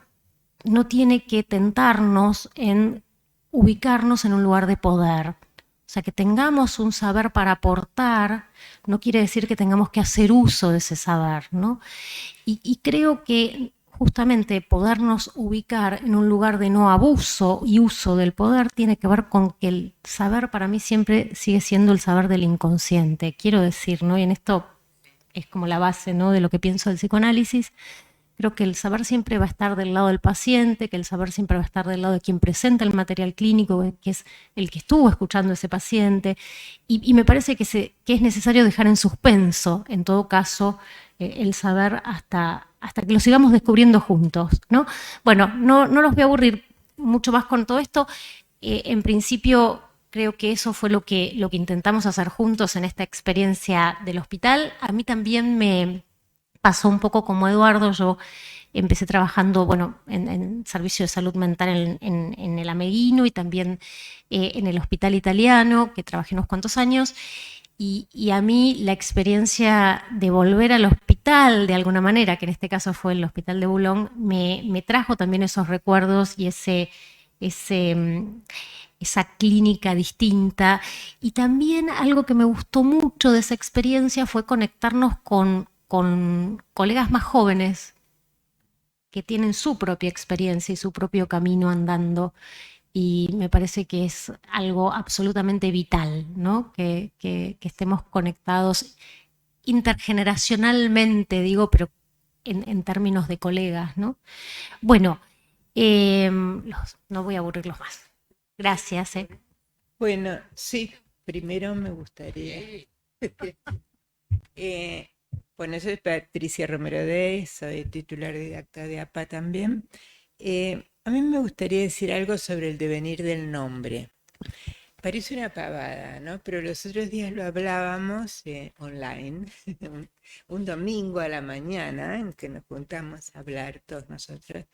no tiene que tentarnos en ubicarnos en un lugar de poder. O sea, que tengamos un saber para aportar no quiere decir que tengamos que hacer uso de ese saber, ¿no? Y creo que justamente podernos ubicar en un lugar de no abuso y uso del poder tiene que ver con que el saber para mí siempre sigue siendo el saber del inconsciente, quiero decir, ¿no? Y en esto es como la base, ¿no? De lo que pienso del psicoanálisis. Creo que el saber siempre va a estar del lado del paciente, que el saber siempre va a estar del lado de quien presenta el material clínico, que es el que estuvo escuchando a ese paciente. Y me parece que es necesario dejar en suspenso, en todo caso, el saber hasta que lo sigamos descubriendo juntos, ¿no? Bueno, no los voy a aburrir mucho más con todo esto. En principio, creo que eso fue lo que intentamos hacer juntos en esta experiencia del hospital. A mí también me pasó un poco como Eduardo. Yo empecé trabajando, en servicio de salud mental en el Ameguino y también en el hospital italiano, que trabajé unos cuantos años. Y a mí la experiencia de volver al hospital, de alguna manera, que en este caso fue el hospital de Boulogne, me trajo también esos recuerdos y esa clínica distinta. Y también algo que me gustó mucho de esa experiencia fue conectarnos con colegas más jóvenes que tienen su propia experiencia y su propio camino andando. Y me parece que es algo absolutamente vital, ¿no? Que estemos conectados intergeneracionalmente, digo, pero en términos de colegas, ¿no? Bueno, no voy a aburrirlos más. Gracias. Bueno, sí, primero me gustaría. Bueno, yo soy Patricia Romero Dey, soy titular didacta de APA también. A mí me gustaría decir algo sobre el devenir del nombre. Parece una pavada, ¿no? Pero los otros días lo hablábamos online, un domingo a la mañana, en que nos juntamos a hablar todos nosotros.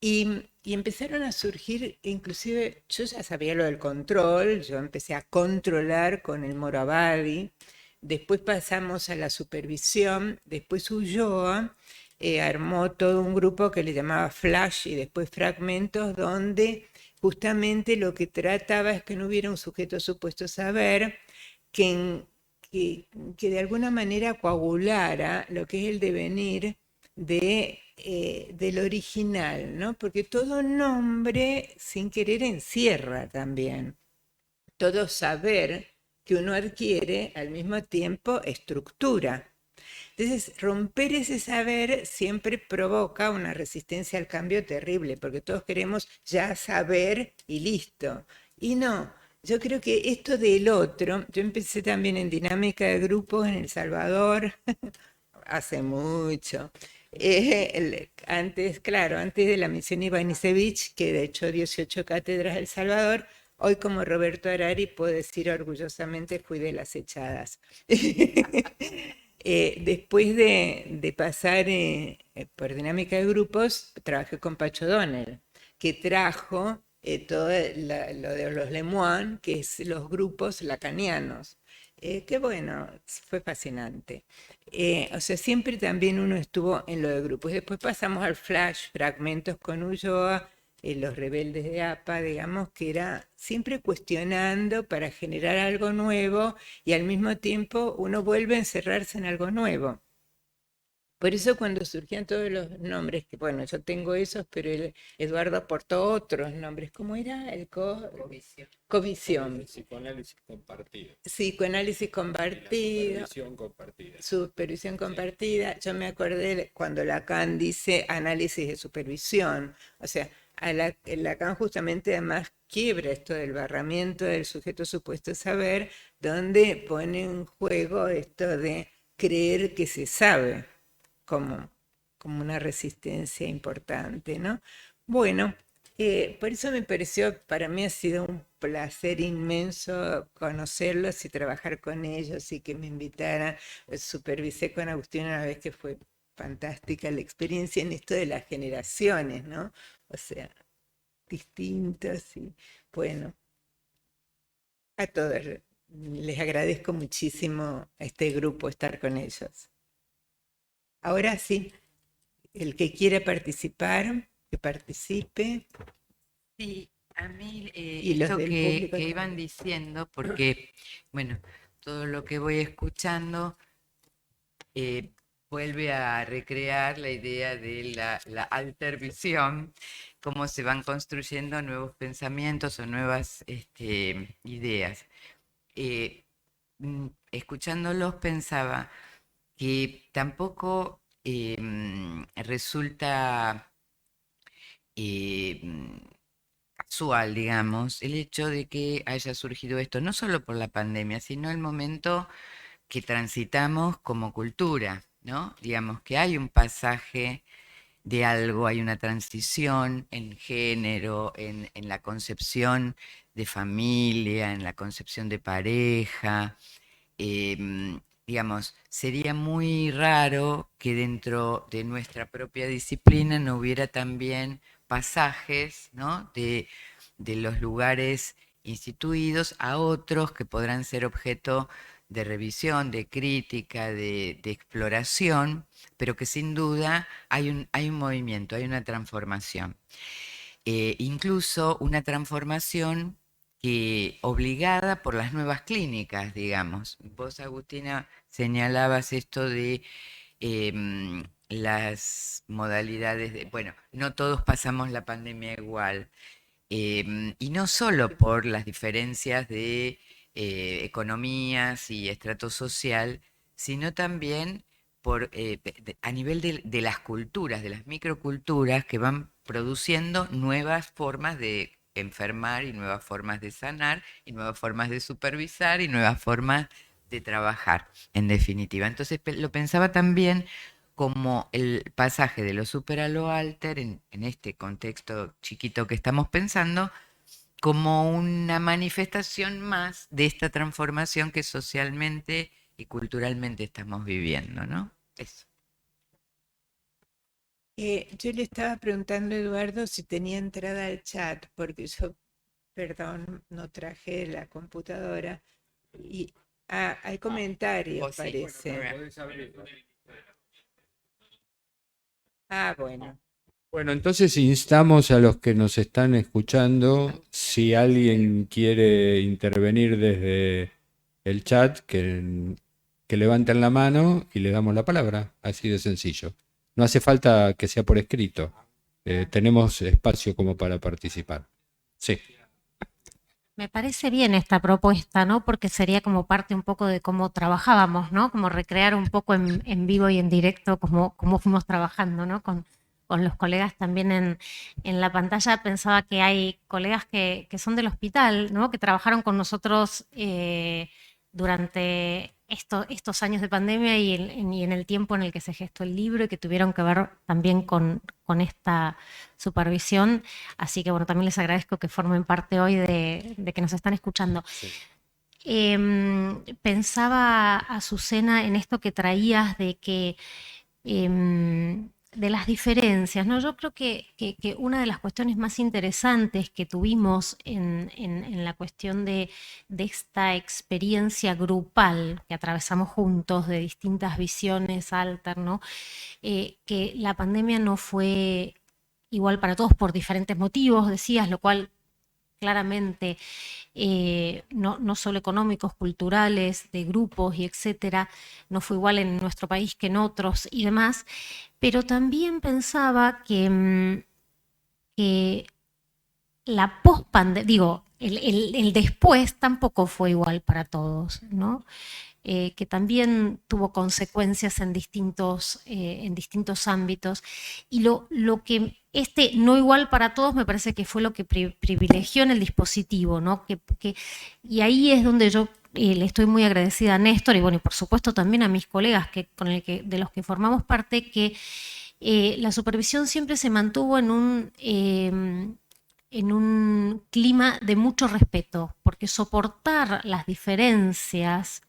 Y empezaron a surgir, inclusive yo ya sabía lo del control, yo empecé a controlar con el Moro Abadi, después pasamos a la supervisión, después Ulloa armó todo un grupo que le llamaba Flash y después Fragmentos, donde justamente lo que trataba es que no hubiera un sujeto supuesto saber que, que de alguna manera coagulara lo que es el devenir del original, ¿no? Porque todo nombre sin querer encierra también. Todo saber que uno adquiere al mismo tiempo estructura. Entonces, romper ese saber siempre provoca una resistencia al cambio terrible, porque todos queremos ya saber y listo. Y no, yo creo que esto del otro, yo empecé también en dinámica de grupos en El Salvador, hace mucho. Antes, claro, antes de la misión Ivanisevic, que de hecho 18 cátedras El Salvador, hoy como Roberto Harari puedo decir orgullosamente fui de las echadas. Después de pasar por dinámica de grupos, trabajé con Pacho Donel, que trajo todo lo de los Lemoine, que es los grupos lacanianos. Que bueno, fue fascinante. O sea, siempre también uno estuvo en lo de grupos. Después pasamos al Flash, Fragmentos con Ulloa, los rebeldes de APA, digamos, que era siempre cuestionando para generar algo nuevo y al mismo tiempo uno vuelve a encerrarse en algo nuevo. Por eso cuando surgían todos los nombres, que bueno, yo tengo esos, pero Eduardo aportó otros nombres. ¿Cómo era? Covisión. Psicoanálisis compartido. Psicoanálisis compartido. Supervisión compartida. Supervisión compartida. Yo me acordé cuando Lacan dice análisis de supervisión. O sea, Lacan justamente además quiebra esto del barramiento del sujeto supuesto saber, donde pone en juego esto de creer que se sabe como una resistencia importante, ¿no? Bueno, por eso me pareció, para mí ha sido un placer inmenso conocerlos y trabajar con ellos y que me invitaran. Supervisé con Agustín una vez que fue fantástica la experiencia en esto de las generaciones, ¿no? O sea, distintos y bueno, a todos les agradezco muchísimo a este grupo estar con ellos. Ahora sí, el que quiera participar, que participe. Sí, a mí Y los esto del que público iban también. diciendo, porque, bueno, todo lo que voy escuchando vuelve a recrear la idea de la altervisión, cómo se van construyendo nuevos pensamientos o nuevas ideas. Escuchándolos pensaba que tampoco resulta casual, digamos, el hecho de que haya surgido esto, no solo por la pandemia, sino el momento que transitamos como cultura, ¿no? Digamos que hay un pasaje de algo, hay una transición en género, en la concepción de familia, en la concepción de pareja. Digamos, sería muy raro que dentro de nuestra propia disciplina no hubiera también pasajes, ¿no? de los lugares instituidos a otros que podrán ser objeto revisión, de crítica, de exploración, pero que sin duda hay un movimiento, hay una transformación. Incluso una transformación que, obligada por las nuevas clínicas, digamos. Vos, Agustina, señalabas esto de las modalidades de, bueno, no todos pasamos la pandemia igual, y no solo por las diferencias de economías y estrato social, sino también a nivel de las culturas, de las microculturas que van produciendo nuevas formas de enfermar y nuevas formas de sanar y nuevas formas de supervisar y nuevas formas de trabajar, en definitiva. Entonces lo pensaba también como el pasaje de lo super a lo alter en este contexto chiquito que estamos pensando, como una manifestación más de esta transformación que socialmente y culturalmente estamos viviendo, ¿no? Eso. Yo le estaba preguntando a Eduardo si tenía entrada al chat, porque yo, perdón, no traje la computadora. Y hay comentarios, vos sí. parece. Bueno. Bueno, entonces instamos a los que nos están escuchando, si alguien quiere intervenir desde el chat, que levanten la mano y le damos la palabra, así de sencillo. No hace falta que sea por escrito, tenemos espacio como para participar. Sí. Me parece bien esta propuesta, ¿no? Porque sería como parte un poco de cómo trabajábamos, ¿no? Como recrear un poco en vivo y en directo cómo fuimos trabajando, ¿no? Con los colegas también en la pantalla. Pensaba que hay colegas que son del hospital, ¿no? Que trabajaron con nosotros durante estos años de pandemia y en el tiempo en el que se gestó el libro y que tuvieron que ver también con esta supervisión. Así que bueno, también les agradezco que formen parte hoy de que nos están escuchando. Sí. Pensaba, Azucena, en esto que traías de que de las diferencias, ¿no? Yo creo que una de las cuestiones más interesantes que tuvimos en la cuestión de esta experiencia grupal que atravesamos juntos, de distintas visiones alter, ¿no? Que la pandemia no fue igual para todos por diferentes motivos, decías, lo cual claramente no solo económicos, culturales, de grupos y etcétera, no fue igual en nuestro país que en otros y demás, pero también pensaba que la post-pandemia, digo, el después tampoco fue igual para todos, ¿no? Que también tuvo consecuencias en distintos ámbitos. Y lo que no igual para todos me parece que fue lo que privilegió en el dispositivo, ¿no? Y ahí es donde yo le estoy muy agradecida a Néstor y bueno, y por supuesto también a mis colegas de los que formamos parte, que la supervisión siempre se mantuvo en un clima de mucho respeto, porque soportar las diferencias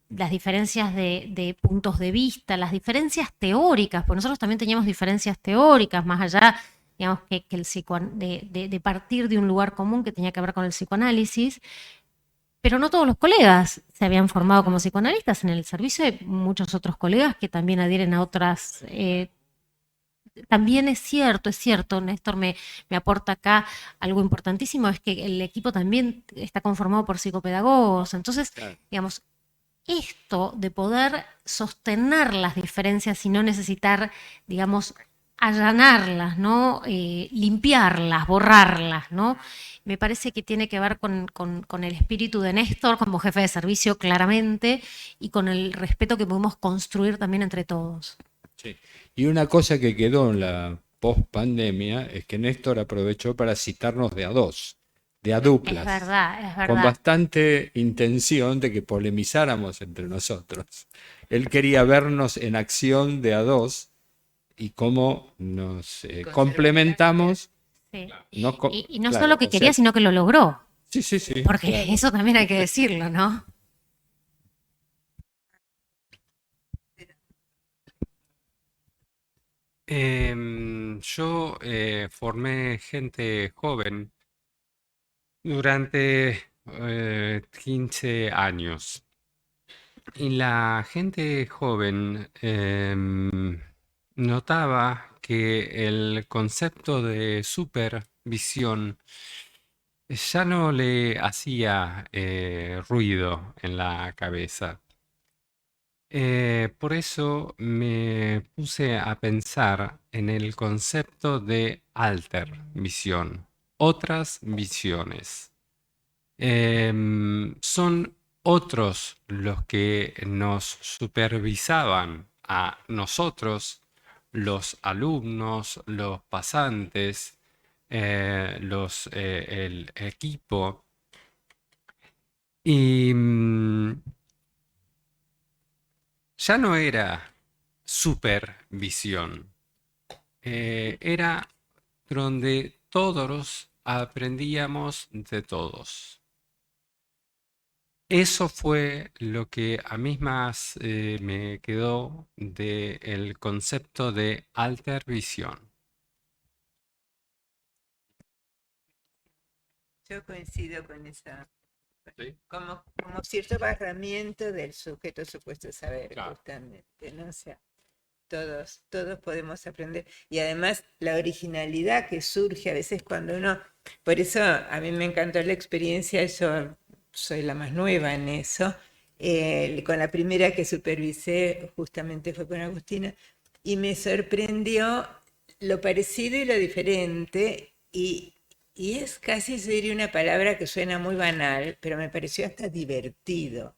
de puntos de vista, las diferencias teóricas, porque nosotros también teníamos diferencias teóricas, más allá, digamos, que de partir de un lugar común que tenía que ver con el psicoanálisis, pero no todos los colegas se habían formado como psicoanalistas. En el servicio hay muchos otros colegas que también adhieren a otras. También es cierto, Néstor me aporta acá algo importantísimo, es que el equipo también está conformado por psicopedagogos. Entonces, Claro. digamos, esto de poder sostener las diferencias y no necesitar, digamos, allanarlas, ¿no? Limpiarlas, borrarlas, ¿no? Me parece que tiene que ver con el espíritu de Néstor como jefe de servicio, claramente, y con el respeto que podemos construir también entre todos. Sí. Y una cosa que quedó en la post-pandemia es que Néstor aprovechó para citarnos de a dos, de a duplas. Es verdad. Con bastante intención de que polemizáramos entre nosotros. Él quería vernos en acción de a dos y cómo nos complementamos. Sí. No Y no solo que quería, sino que lo logró. Sí. Porque claro. eso también hay que decirlo, ¿no? Yo formé gente joven durante 15 años. Y la gente joven notaba que el concepto de supervisión ya no le hacía ruido en la cabeza. Por eso me puse a pensar en el concepto de alter visión, otras visiones. Son otros los que nos supervisaban a nosotros, los alumnos, los pasantes, el equipo. Y ya no era supervisión, era donde todos aprendíamos de todos. Eso fue lo que a mí más me quedó del concepto de altervisión. Yo coincido con esa, ¿Sí? como cierto barramiento del sujeto supuesto saber, Claro. justamente, ¿no? O sea, todos podemos aprender. Y además la originalidad que surge a veces cuando uno... Por eso a mí me encantó la experiencia, yo soy la más nueva en eso. Con la primera que supervisé justamente fue con Agustina y me sorprendió lo parecido y lo diferente y es casi, sería una palabra que suena muy banal, pero me pareció hasta divertido.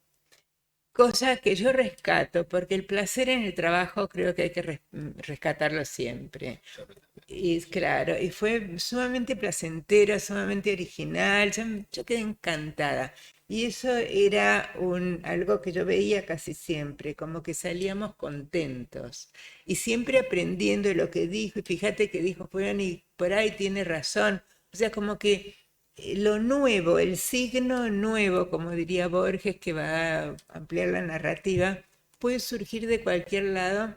Cosa que yo rescato, porque el placer en el trabajo creo que hay que rescatarlo siempre. Y claro, y fue sumamente placentero, sumamente original, yo quedé encantada. Y eso era algo que yo veía casi siempre, como que salíamos contentos y siempre aprendiendo de lo que dijo, y fíjate que dijo, bueno, y por ahí tiene razón. O sea, como que lo nuevo, el signo nuevo, como diría Borges, que va a ampliar la narrativa, puede surgir de cualquier lado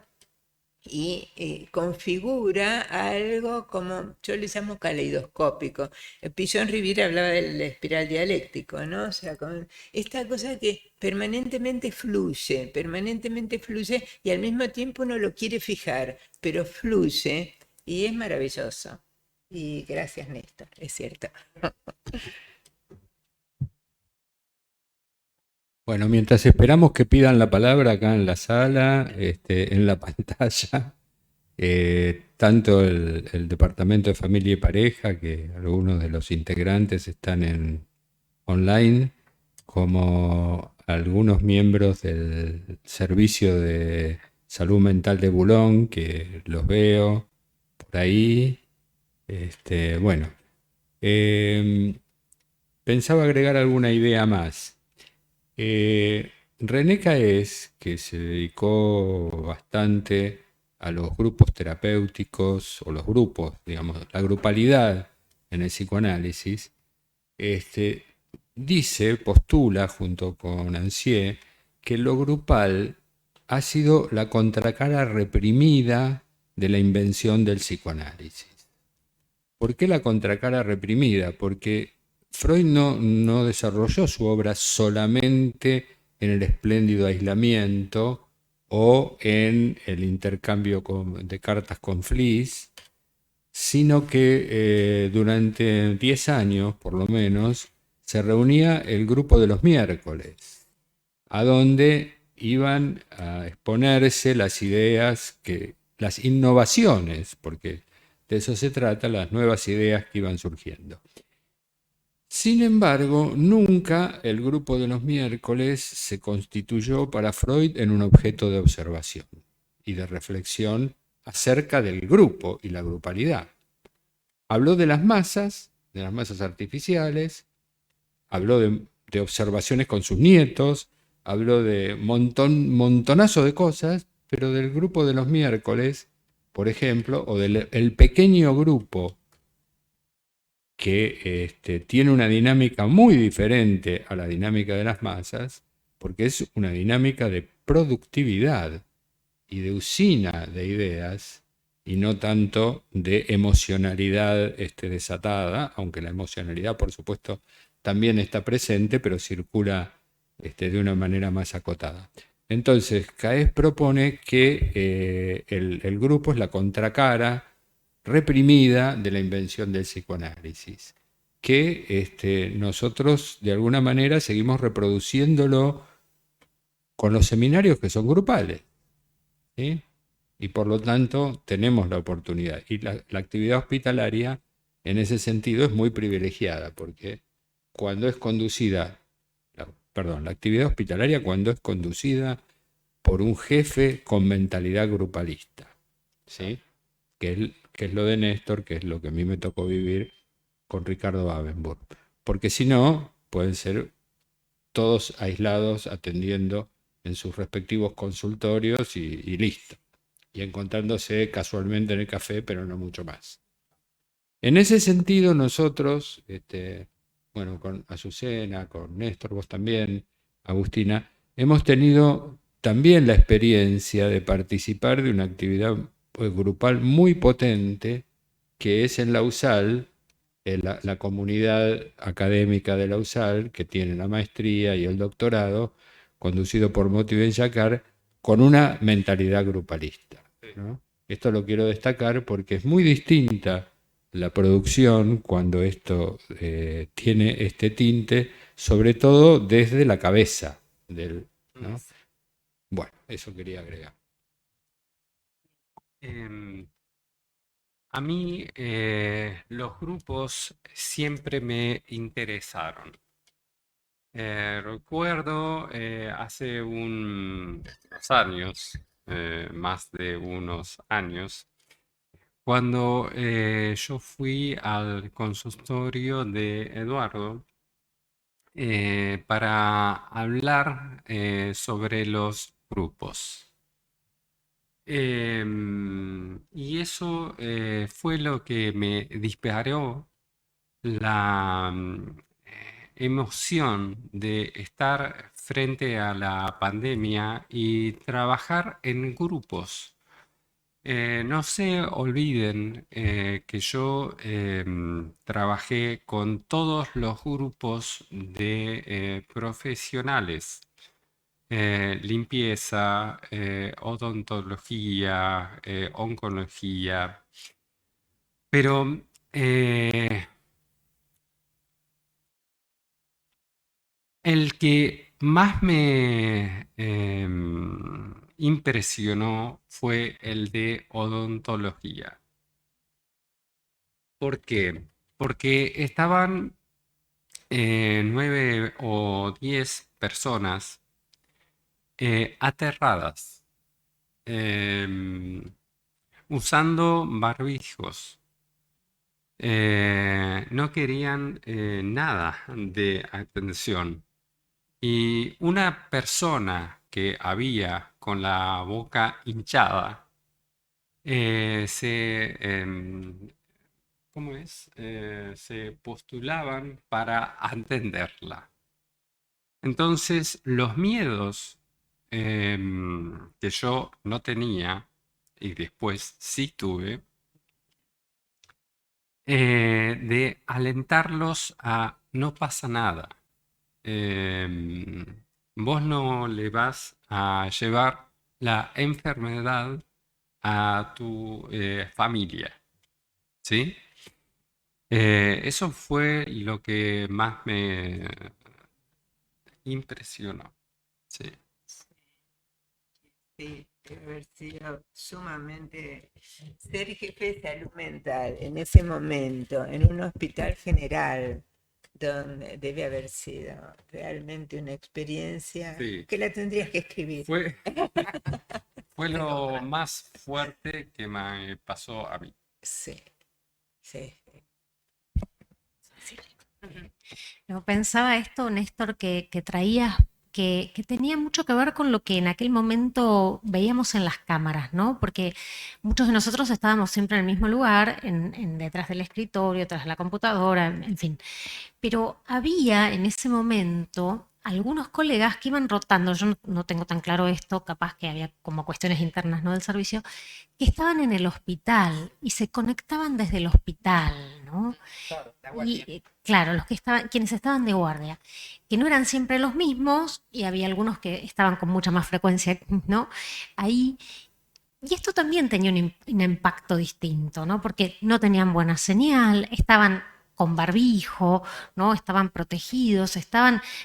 y configura algo como, yo le llamo caleidoscópico. Pillon Rivière hablaba del espiral dialéctico, ¿no? O sea, con esta cosa que permanentemente fluye y al mismo tiempo uno lo quiere fijar, pero fluye y es maravilloso. Y gracias, Néstor, es cierto. Bueno, mientras esperamos que pidan la palabra acá en la sala, en la pantalla, tanto el Departamento de Familia y Pareja, que algunos de los integrantes están en online, como algunos miembros del Servicio de Salud Mental de Boulogne, que los veo por ahí. Bueno, pensaba agregar alguna idea más. René Caes, que se dedicó bastante a los grupos terapéuticos, o los grupos, digamos, la grupalidad en el psicoanálisis, postula junto con Ancier, que lo grupal ha sido la contracara reprimida de la invención del psicoanálisis. ¿Por qué la contracara reprimida? Porque Freud no desarrolló su obra solamente en el espléndido aislamiento o en el intercambio de cartas con Fliess, sino que durante 10 años, por lo menos, se reunía el grupo de los miércoles, a donde iban a exponerse las ideas, las innovaciones, porque de eso se trata, las nuevas ideas que iban surgiendo. Sin embargo, nunca el grupo de los miércoles se constituyó para Freud en un objeto de observación y de reflexión acerca del grupo y la grupalidad. Habló de las masas artificiales, habló de observaciones con sus nietos, habló de montonazo de cosas, pero del grupo de los miércoles, por ejemplo, o del pequeño grupo que tiene una dinámica muy diferente a la dinámica de las masas, porque es una dinámica de productividad y de usina de ideas, y no tanto de emocionalidad desatada, aunque la emocionalidad, por supuesto, también está presente, pero circula de una manera más acotada. Entonces, CAES propone que el grupo es la contracara reprimida de la invención del psicoanálisis, que nosotros de alguna manera seguimos reproduciéndolo con los seminarios que son grupales, ¿sí? Y por lo tanto tenemos la oportunidad. Y la actividad hospitalaria en ese sentido es muy privilegiada, porque cuando es conducida, la actividad hospitalaria cuando es conducida por un jefe con mentalidad grupalista, ¿sí? Que es lo de Néstor, que es lo que a mí me tocó vivir con Ricardo Babenburg. Porque si no, pueden ser todos aislados atendiendo en sus respectivos consultorios y listo. Y encontrándose casualmente en el café, pero no mucho más. En ese sentido, nosotros, bueno, con Azucena, con Néstor, vos también, Agustina, hemos tenido también la experiencia de participar de una actividad grupal muy potente, que es en la USAL, la comunidad académica de la USAL, que tiene la maestría y el doctorado, conducido por Moti Ben-Yakar, con una mentalidad grupalista, ¿no? Esto lo quiero destacar porque es muy distinta la producción cuando esto tiene este tinte, sobre todo desde la cabeza ¿no? Bueno, eso quería agregar. A mí los grupos siempre me interesaron. Recuerdo hace unos años, más de unos años, cuando yo fui al consultorio de Eduardo para hablar sobre los grupos. Y eso fue lo que me disparó la emoción de estar frente a la pandemia y trabajar en grupos. No se olviden que yo trabajé con todos los grupos de profesionales. Limpieza, odontología, oncología, pero el que más me impresionó fue el de odontología. ¿Por qué? Porque estaban 9 o 10 personas aterradas, usando barbijos. No querían nada de atención. Y una persona que había con la boca hinchada ¿cómo es? Se postulaban para atenderla. Entonces, los miedos que yo no tenía y después sí tuve, de alentarlos a no pasa nada. Vos no le vas a llevar la enfermedad a tu familia, ¿sí? Eso fue lo que más me impresionó, sí. Sí, debe haber sido sumamente ser jefe de salud mental en ese momento, en un hospital general, donde debe haber sido realmente una experiencia Sí. que la tendrías que escribir. Fue lo más fuerte que me pasó a mí. Sí, sí. No, pensaba esto, Néstor, que traías, que tenía mucho que ver con lo que en aquel momento veíamos en las cámaras, ¿no? Porque muchos de nosotros estábamos siempre en el mismo lugar, detrás del escritorio, detrás de la computadora, en fin. Pero había en ese momento algunos colegas que iban rotando, yo no tengo tan claro esto, capaz que había como cuestiones internas, ¿no?, del servicio, que estaban en el hospital y se conectaban desde el hospital, ¿no? La guardia. Y claro, quienes estaban de guardia, que no eran siempre los mismos y había algunos que estaban con mucha más frecuencia, ¿no? Ahí. Y esto también tenía un impacto distinto, ¿no? Porque no tenían buena señal, estaban con barbijo, ¿no? Estaban protegidos,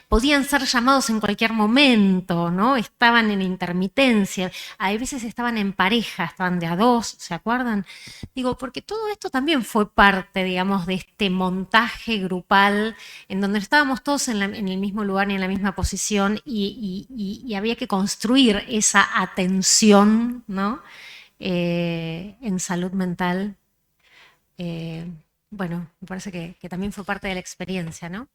podían ser llamados en cualquier momento, ¿no? Estaban en intermitencia, a veces estaban en pareja, estaban de a dos, ¿se acuerdan? Digo, porque todo esto también fue parte, digamos, de este montaje grupal en donde estábamos todos en el mismo lugar y en la misma posición y había que construir esa atención, ¿no? En salud mental. Bueno, me parece que también fue parte de la experiencia, ¿no?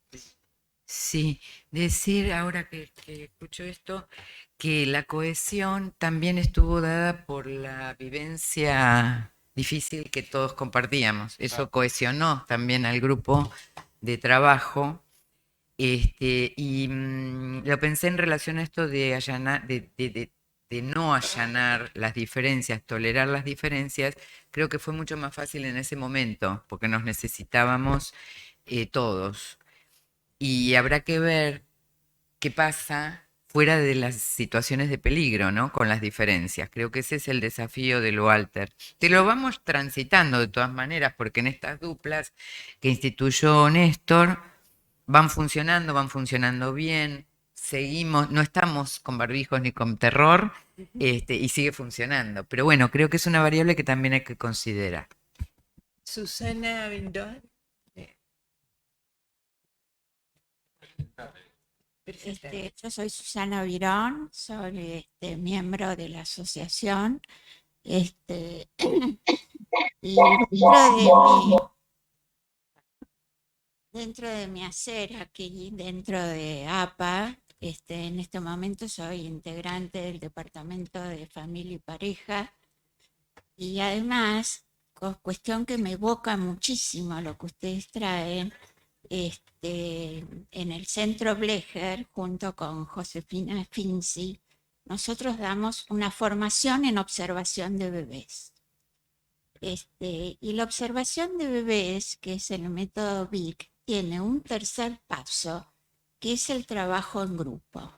Sí, decir ahora que escucho esto, que la cohesión también estuvo dada por la vivencia difícil que todos compartíamos. Eso cohesionó también al grupo de trabajo. Lo pensé en relación a esto de no allanar las diferencias, tolerar las diferencias. Creo que fue mucho más fácil en ese momento, porque nos necesitábamos todos. Y habrá que ver qué pasa fuera de las situaciones de peligro, ¿no? Con las diferencias. Creo que ese es el desafío del Walter. Te lo vamos transitando de todas maneras, porque en estas duplas que instituyó Néstor van funcionando bien, seguimos, no estamos con barbijos ni con terror, y sigue funcionando. Pero bueno, creo que es una variable que también hay que considerar. Susana Bindón. Yo soy Susana Virón, soy miembro de la asociación. Y dentro de mi hacer aquí, dentro de APA, en este momento soy integrante del Departamento de Familia y Pareja. Y además, cuestión que me evoca muchísimo a lo que ustedes traen, en el Centro Blecher, junto con Josefina Finzi, nosotros damos una formación en observación de bebés. Y la observación de bebés, que es el método BIC, tiene un tercer paso, que es el trabajo en grupo,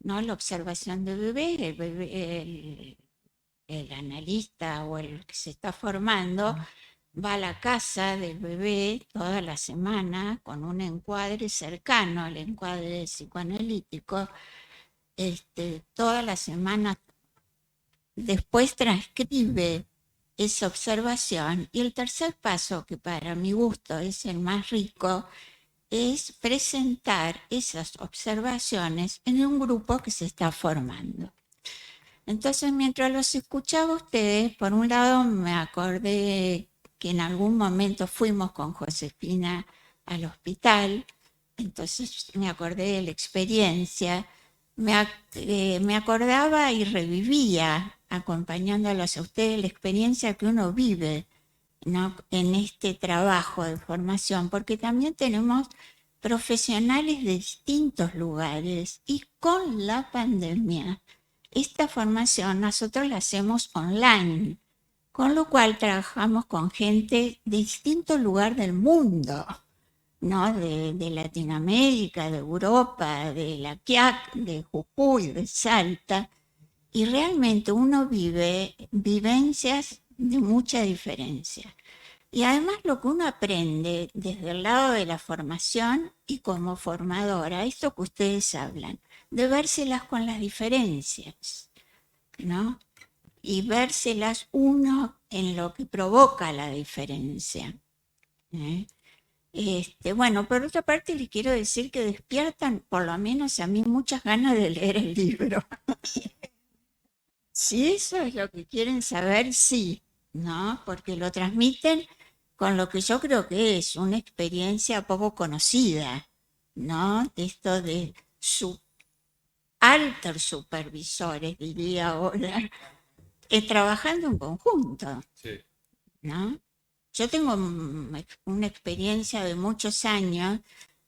¿no? La observación de bebés, el analista o el que se está formando va a la casa del bebé toda la semana con un encuadre cercano al encuadre psicoanalítico, toda la semana. Después transcribe esa observación y el tercer paso, que para mi gusto es el más rico, es presentar esas observaciones en un grupo que se está formando. Entonces, mientras los escuchaba a ustedes, por un lado me acordé que en algún momento fuimos con Josefina al hospital, entonces me acordé de la experiencia, me acordaba y revivía, acompañándolos a ustedes, la experiencia que uno vive, ¿no? En este trabajo de formación, porque también tenemos profesionales de distintos lugares y con la pandemia, esta formación nosotros la hacemos online, con lo cual trabajamos con gente de distintos lugares del mundo, ¿no? De Latinoamérica, de Europa, de La Quiaca, de Jujuy, de Salta, y realmente uno vive vivencias de mucha diferencia. Y además lo que uno aprende desde el lado de la formación y como formadora, esto que ustedes hablan, de vérselas con las diferencias, ¿no? Y vérselas uno en lo que provoca la diferencia. Bueno, por otra parte les quiero decir que despiertan, por lo menos a mí, muchas ganas de leer el libro. Si eso es lo que quieren saber, sí, ¿no? Porque lo transmiten con lo que yo creo que es una experiencia poco conocida, ¿no? Esto de altos supervisores, diría ahora, trabajando en conjunto, ¿no? Yo tengo una experiencia de muchos años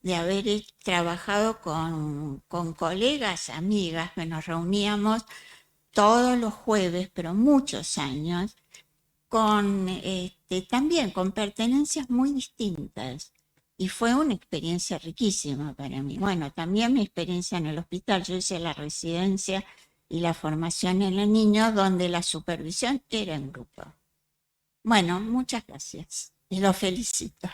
de haber trabajado con colegas, amigas, que nos reuníamos todos los jueves, pero muchos años, también con pertenencias muy distintas. Y fue una experiencia riquísima para mí. Bueno, también mi experiencia en el hospital. Yo hice la residencia y la formación en los niños, donde la supervisión era en grupo. Bueno, muchas gracias y los felicito.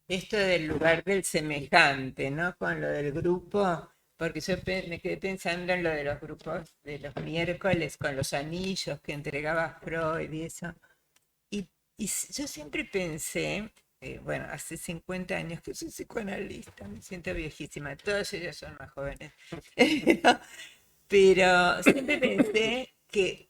Esto del lugar del semejante, ¿no? Con lo del grupo, porque yo me quedé pensando en lo de los grupos de los miércoles con los anillos que entregaba Freud y eso. Y yo siempre pensé, bueno, hace 50 años que soy psicoanalista, me siento viejísima, todos ellos son más jóvenes, pero siempre pensé que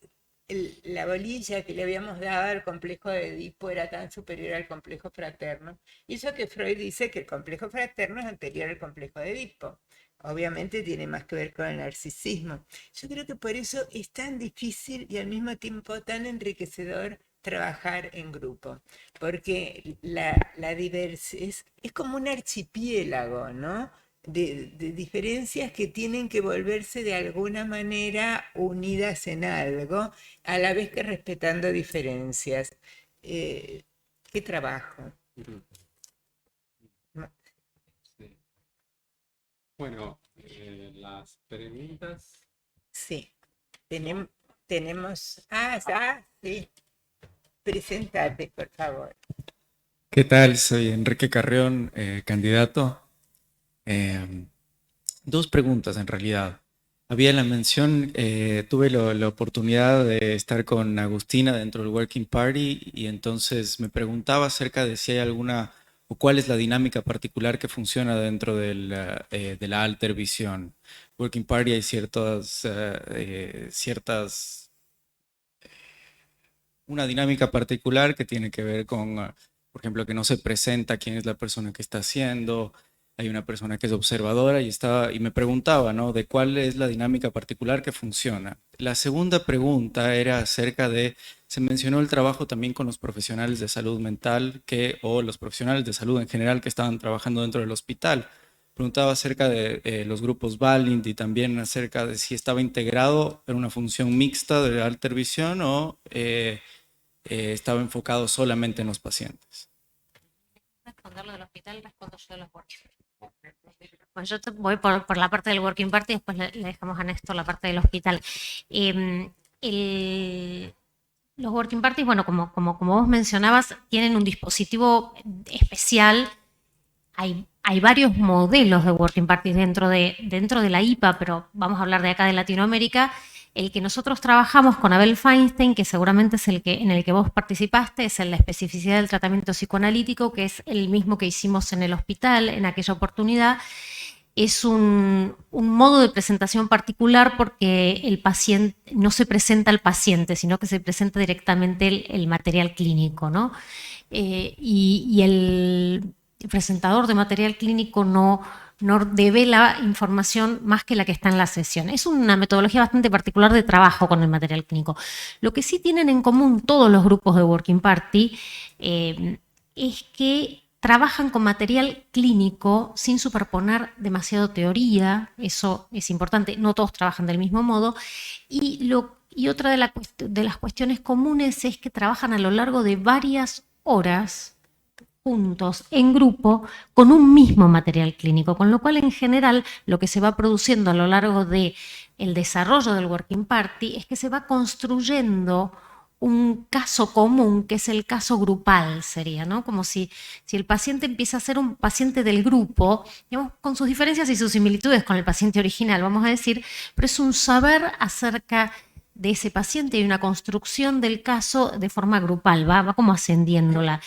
la bolilla que le habíamos dado al complejo de Edipo era tan superior al complejo fraterno. Y eso que Freud dice que el complejo fraterno es anterior al complejo de Edipo. Obviamente tiene más que ver con el narcisismo. Yo creo que por eso es tan difícil y al mismo tiempo tan enriquecedor trabajar en grupo, porque la diversidad es como un archipiélago, ¿no? De diferencias que tienen que volverse de alguna manera unidas en algo, a la vez que respetando diferencias. ¿Qué trabajo? Sí. Bueno, las preguntas. Sí, tenemos... sí. Preséntate, por favor. ¿Qué tal? Soy Enrique Carrión, candidato. Dos preguntas en realidad. Había la mención, tuve la oportunidad de estar con Agustina dentro del Working Party y entonces me preguntaba acerca de si hay alguna o cuál es la dinámica particular que funciona dentro de la Altervisión. Working Party hay una dinámica particular que tiene que ver con, por ejemplo, que no se presenta quién es la persona que está haciendo. Hay una persona que es observadora y me preguntaba, ¿no?, de cuál es la dinámica particular que funciona. La segunda pregunta era acerca de, se mencionó el trabajo también con los profesionales de salud mental o los profesionales de salud en general que estaban trabajando dentro del hospital. Preguntaba acerca de los grupos Valiant y también acerca de si estaba integrado en una función mixta de Altervisión o estaba enfocado solamente en los pacientes. Responder lo del hospital, respondo yo de los working. Bueno, yo voy por la parte del Working Party y después le dejamos a Néstor la parte del hospital. Los Working Parties, bueno, como vos mencionabas, tienen un dispositivo especial. Hay varios modelos de Working Parties dentro de la IPA, pero vamos a hablar de acá de Latinoamérica. El que nosotros trabajamos con Abel Feinstein, que seguramente es en el que vos participaste, es en la especificidad del tratamiento psicoanalítico, que es el mismo que hicimos en el hospital en aquella oportunidad. Es un modo de presentación particular porque el paciente no se presenta al paciente, sino que se presenta directamente el material clínico, ¿no? Y el presentador de material clínico no devela información más que la que está en la sesión. Es una metodología bastante particular de trabajo con el material clínico. Lo que sí tienen en común todos los grupos de Working Party es que trabajan con material clínico sin superponer demasiado teoría, eso es importante, no todos trabajan del mismo modo, y otra de las cuestiones comunes es que trabajan a lo largo de varias horas juntos, en grupo, con un mismo material clínico, con lo cual en general lo que se va produciendo a lo largo del desarrollo del Working Party es que se va construyendo un caso común, que es el caso grupal, sería, ¿no? Como si el paciente empieza a ser un paciente del grupo, digamos, con sus diferencias y sus similitudes con el paciente original, vamos a decir, pero es un saber acerca de ese paciente y una construcción del caso de forma grupal, va como ascendiendo el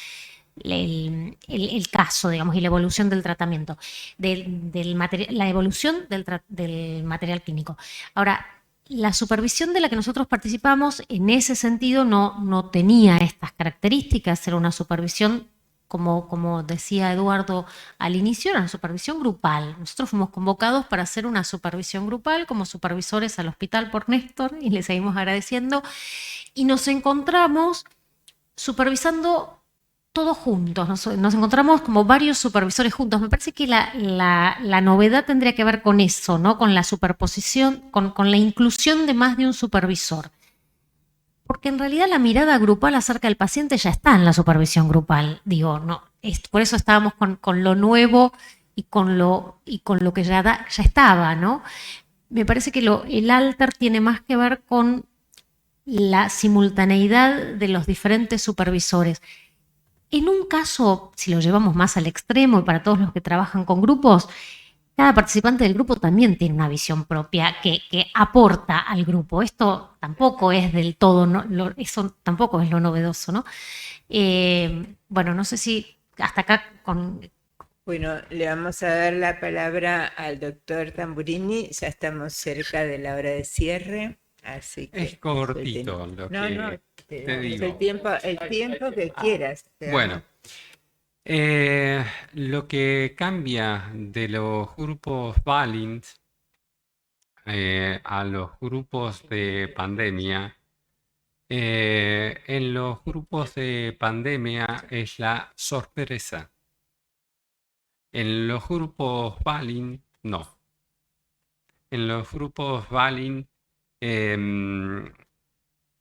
caso, digamos, y la evolución del tratamiento, la evolución del material clínico. Ahora, la supervisión de la que nosotros participamos en ese sentido no tenía estas características, era una supervisión, como decía Eduardo al inicio, era una supervisión grupal. Nosotros fuimos convocados para hacer una supervisión grupal como supervisores al hospital por Néstor y le seguimos agradeciendo, y nos encontramos supervisando todos juntos, nos encontramos como varios supervisores juntos. Me parece que la novedad tendría que ver con eso, ¿no? Con la superposición, con la inclusión de más de un supervisor. porque en realidad la mirada grupal acerca del paciente ya está en la supervisión grupal. Digo, no, por eso estábamos con lo nuevo y con lo que ya estaba, ¿no? Me parece que el alter tiene más que ver con la simultaneidad de los diferentes supervisores. En un caso, si lo llevamos más al extremo y para todos los que trabajan con grupos, cada participante del grupo también tiene una visión propia que aporta al grupo. Esto tampoco es del todo, eso tampoco es lo novedoso, ¿no? Bueno, no sé si hasta acá con... Bueno, le vamos a dar la palabra al doctor Tamburini, ya estamos cerca de la hora de cierre, así que... Es cortito lo que te digo. el tiempo que quieras. Bueno, lo que cambia de los grupos Valint a los grupos de pandemia, en los grupos de pandemia es la sorpresa. En los grupos Valint, no. En los grupos Valint,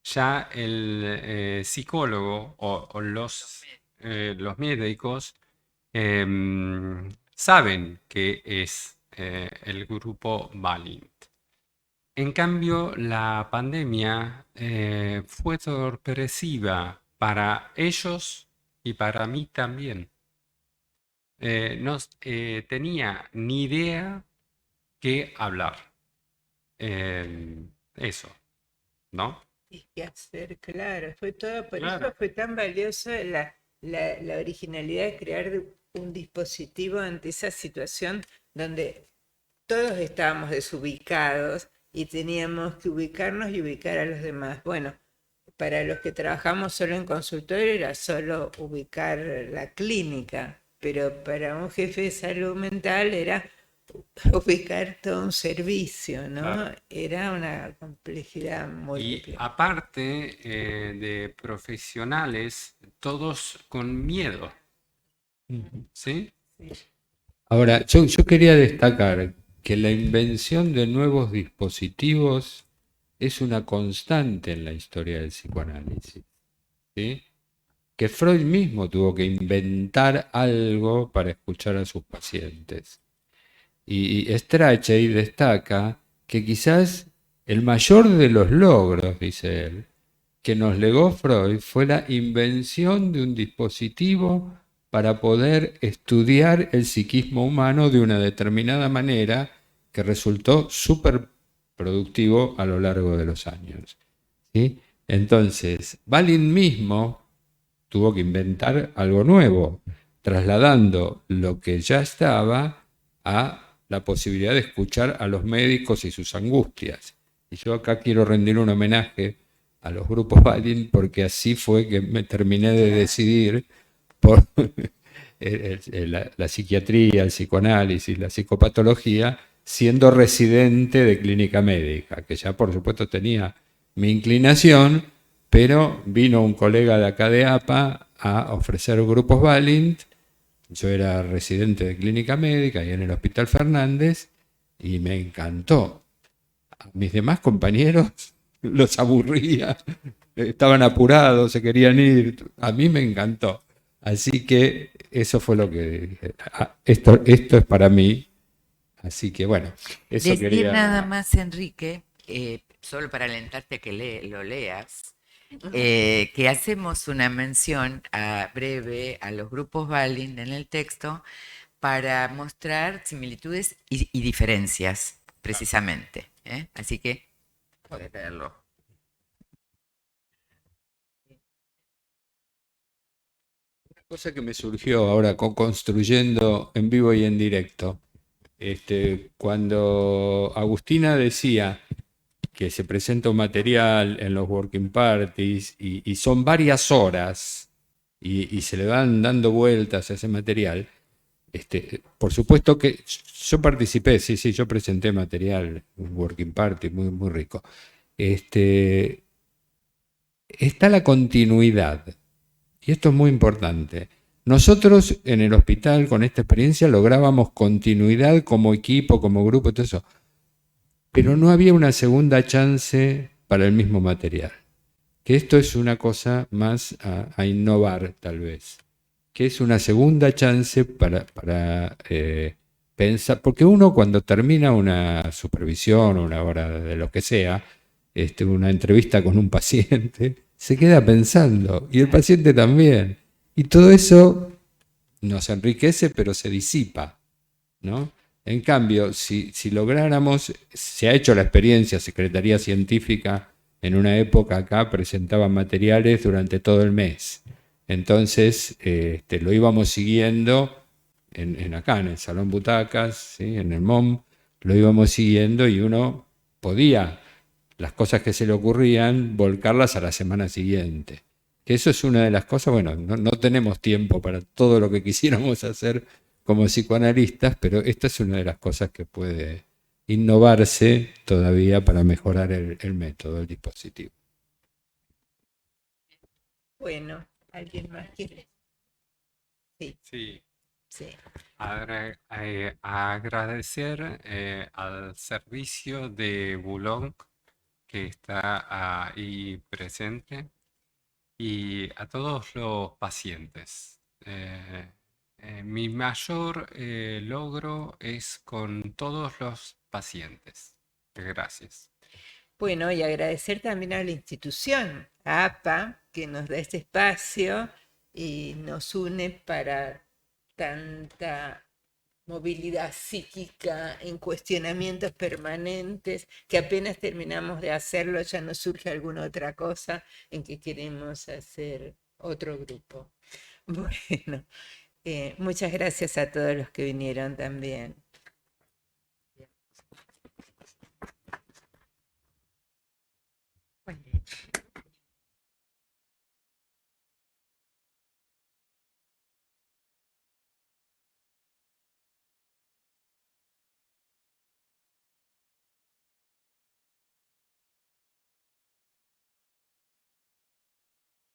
ya el psicólogo o los médicos saben que es el grupo Valint. En cambio, la pandemia fue sorpresiva para ellos y para mí también. No tenía ni idea qué hablar. Eso, ¿no? Y qué hacer, claro, fue todo, por Claro. eso fue tan valioso la originalidad de crear un dispositivo ante esa situación donde todos estábamos desubicados y teníamos que ubicarnos y ubicar a los demás. Bueno, para los que trabajamos solo en consultorio era solo ubicar la clínica, pero para un jefe de salud mental era ubicar todo un servicio, ¿no? Claro. Era una complejidad Y múltiple. aparte de profesionales, todos con miedo, ¿sí? Ahora, yo quería destacar que la invención de nuevos dispositivos es una constante en la historia del psicoanálisis, ¿sí? Que Freud mismo tuvo que inventar algo para escuchar a sus pacientes. Y Strachey destaca que quizás el mayor de los logros, dice él, que nos legó Freud fue la invención de un dispositivo para poder estudiar el psiquismo humano de una determinada manera que resultó súper productivo a lo largo de los años, ¿sí? Entonces, Valint mismo tuvo que inventar algo nuevo, trasladando lo que ya estaba a la posibilidad de escuchar a los médicos y sus angustias. Y yo acá quiero rendir un homenaje a los grupos Valint porque así fue que me terminé de decidir por la psiquiatría, el psicoanálisis, la psicopatología, siendo residente de clínica médica, que ya por supuesto tenía mi inclinación, pero vino un colega de acá de APA a ofrecer grupos Valint. Yo era residente de clínica médica y en el Hospital Fernández y me encantó. A mis demás compañeros los aburría, estaban apurados, se querían ir. A mí me encantó. Así que eso fue lo que dije. Esto es para mí. Así que bueno, eso Decir quería... nada más, Enrique, solo para alentarte que lo leas, que hacemos una mención breve a los grupos Valint en el texto para mostrar similitudes y diferencias, precisamente. Así que puedes leerlo. Una cosa que me surgió ahora construyendo en vivo y en directo, cuando Agustina decía que se presenta un material en los working parties y son varias horas y se le van dando vueltas a ese material, por supuesto que yo participé, sí, yo presenté material, un working party muy, muy rico. Está la continuidad, y esto es muy importante. Nosotros en el hospital con esta experiencia lográbamos continuidad como equipo, como grupo, todo eso, pero no había una segunda chance para el mismo material. que esto es una cosa más a innovar tal vez, que es una segunda chance para pensar, porque uno cuando termina una supervisión o una hora de lo que sea, una entrevista con un paciente, se queda pensando, y el paciente también, y todo eso nos enriquece pero se disipa, ¿no? En cambio, si lográramos, se ha hecho la experiencia, Secretaría Científica en una época acá presentaba materiales durante todo el mes. Entonces lo íbamos siguiendo acá en el Salón Butacas, ¿sí? En el MOM, lo íbamos siguiendo y uno podía, las cosas que se le ocurrían, volcarlas a la semana siguiente. Que eso es una de las cosas, bueno, no tenemos tiempo para todo lo que quisiéramos hacer como psicoanalistas, pero esta es una de las cosas que puede innovarse todavía para mejorar el método, el dispositivo. Bueno, ¿alguien más quiere? Sí, Sí. sí. Agradecer al servicio de Boulogne que está ahí presente y a todos los pacientes. Mi mayor logro es con todos los pacientes. Gracias. Bueno, y agradecer también a la institución, a APA, que nos da este espacio y nos une para tanta movilidad psíquica en cuestionamientos permanentes, que apenas terminamos de hacerlo ya nos surge alguna otra cosa en que queremos hacer otro grupo. Bueno, muchas gracias a todos los que vinieron también. Bueno.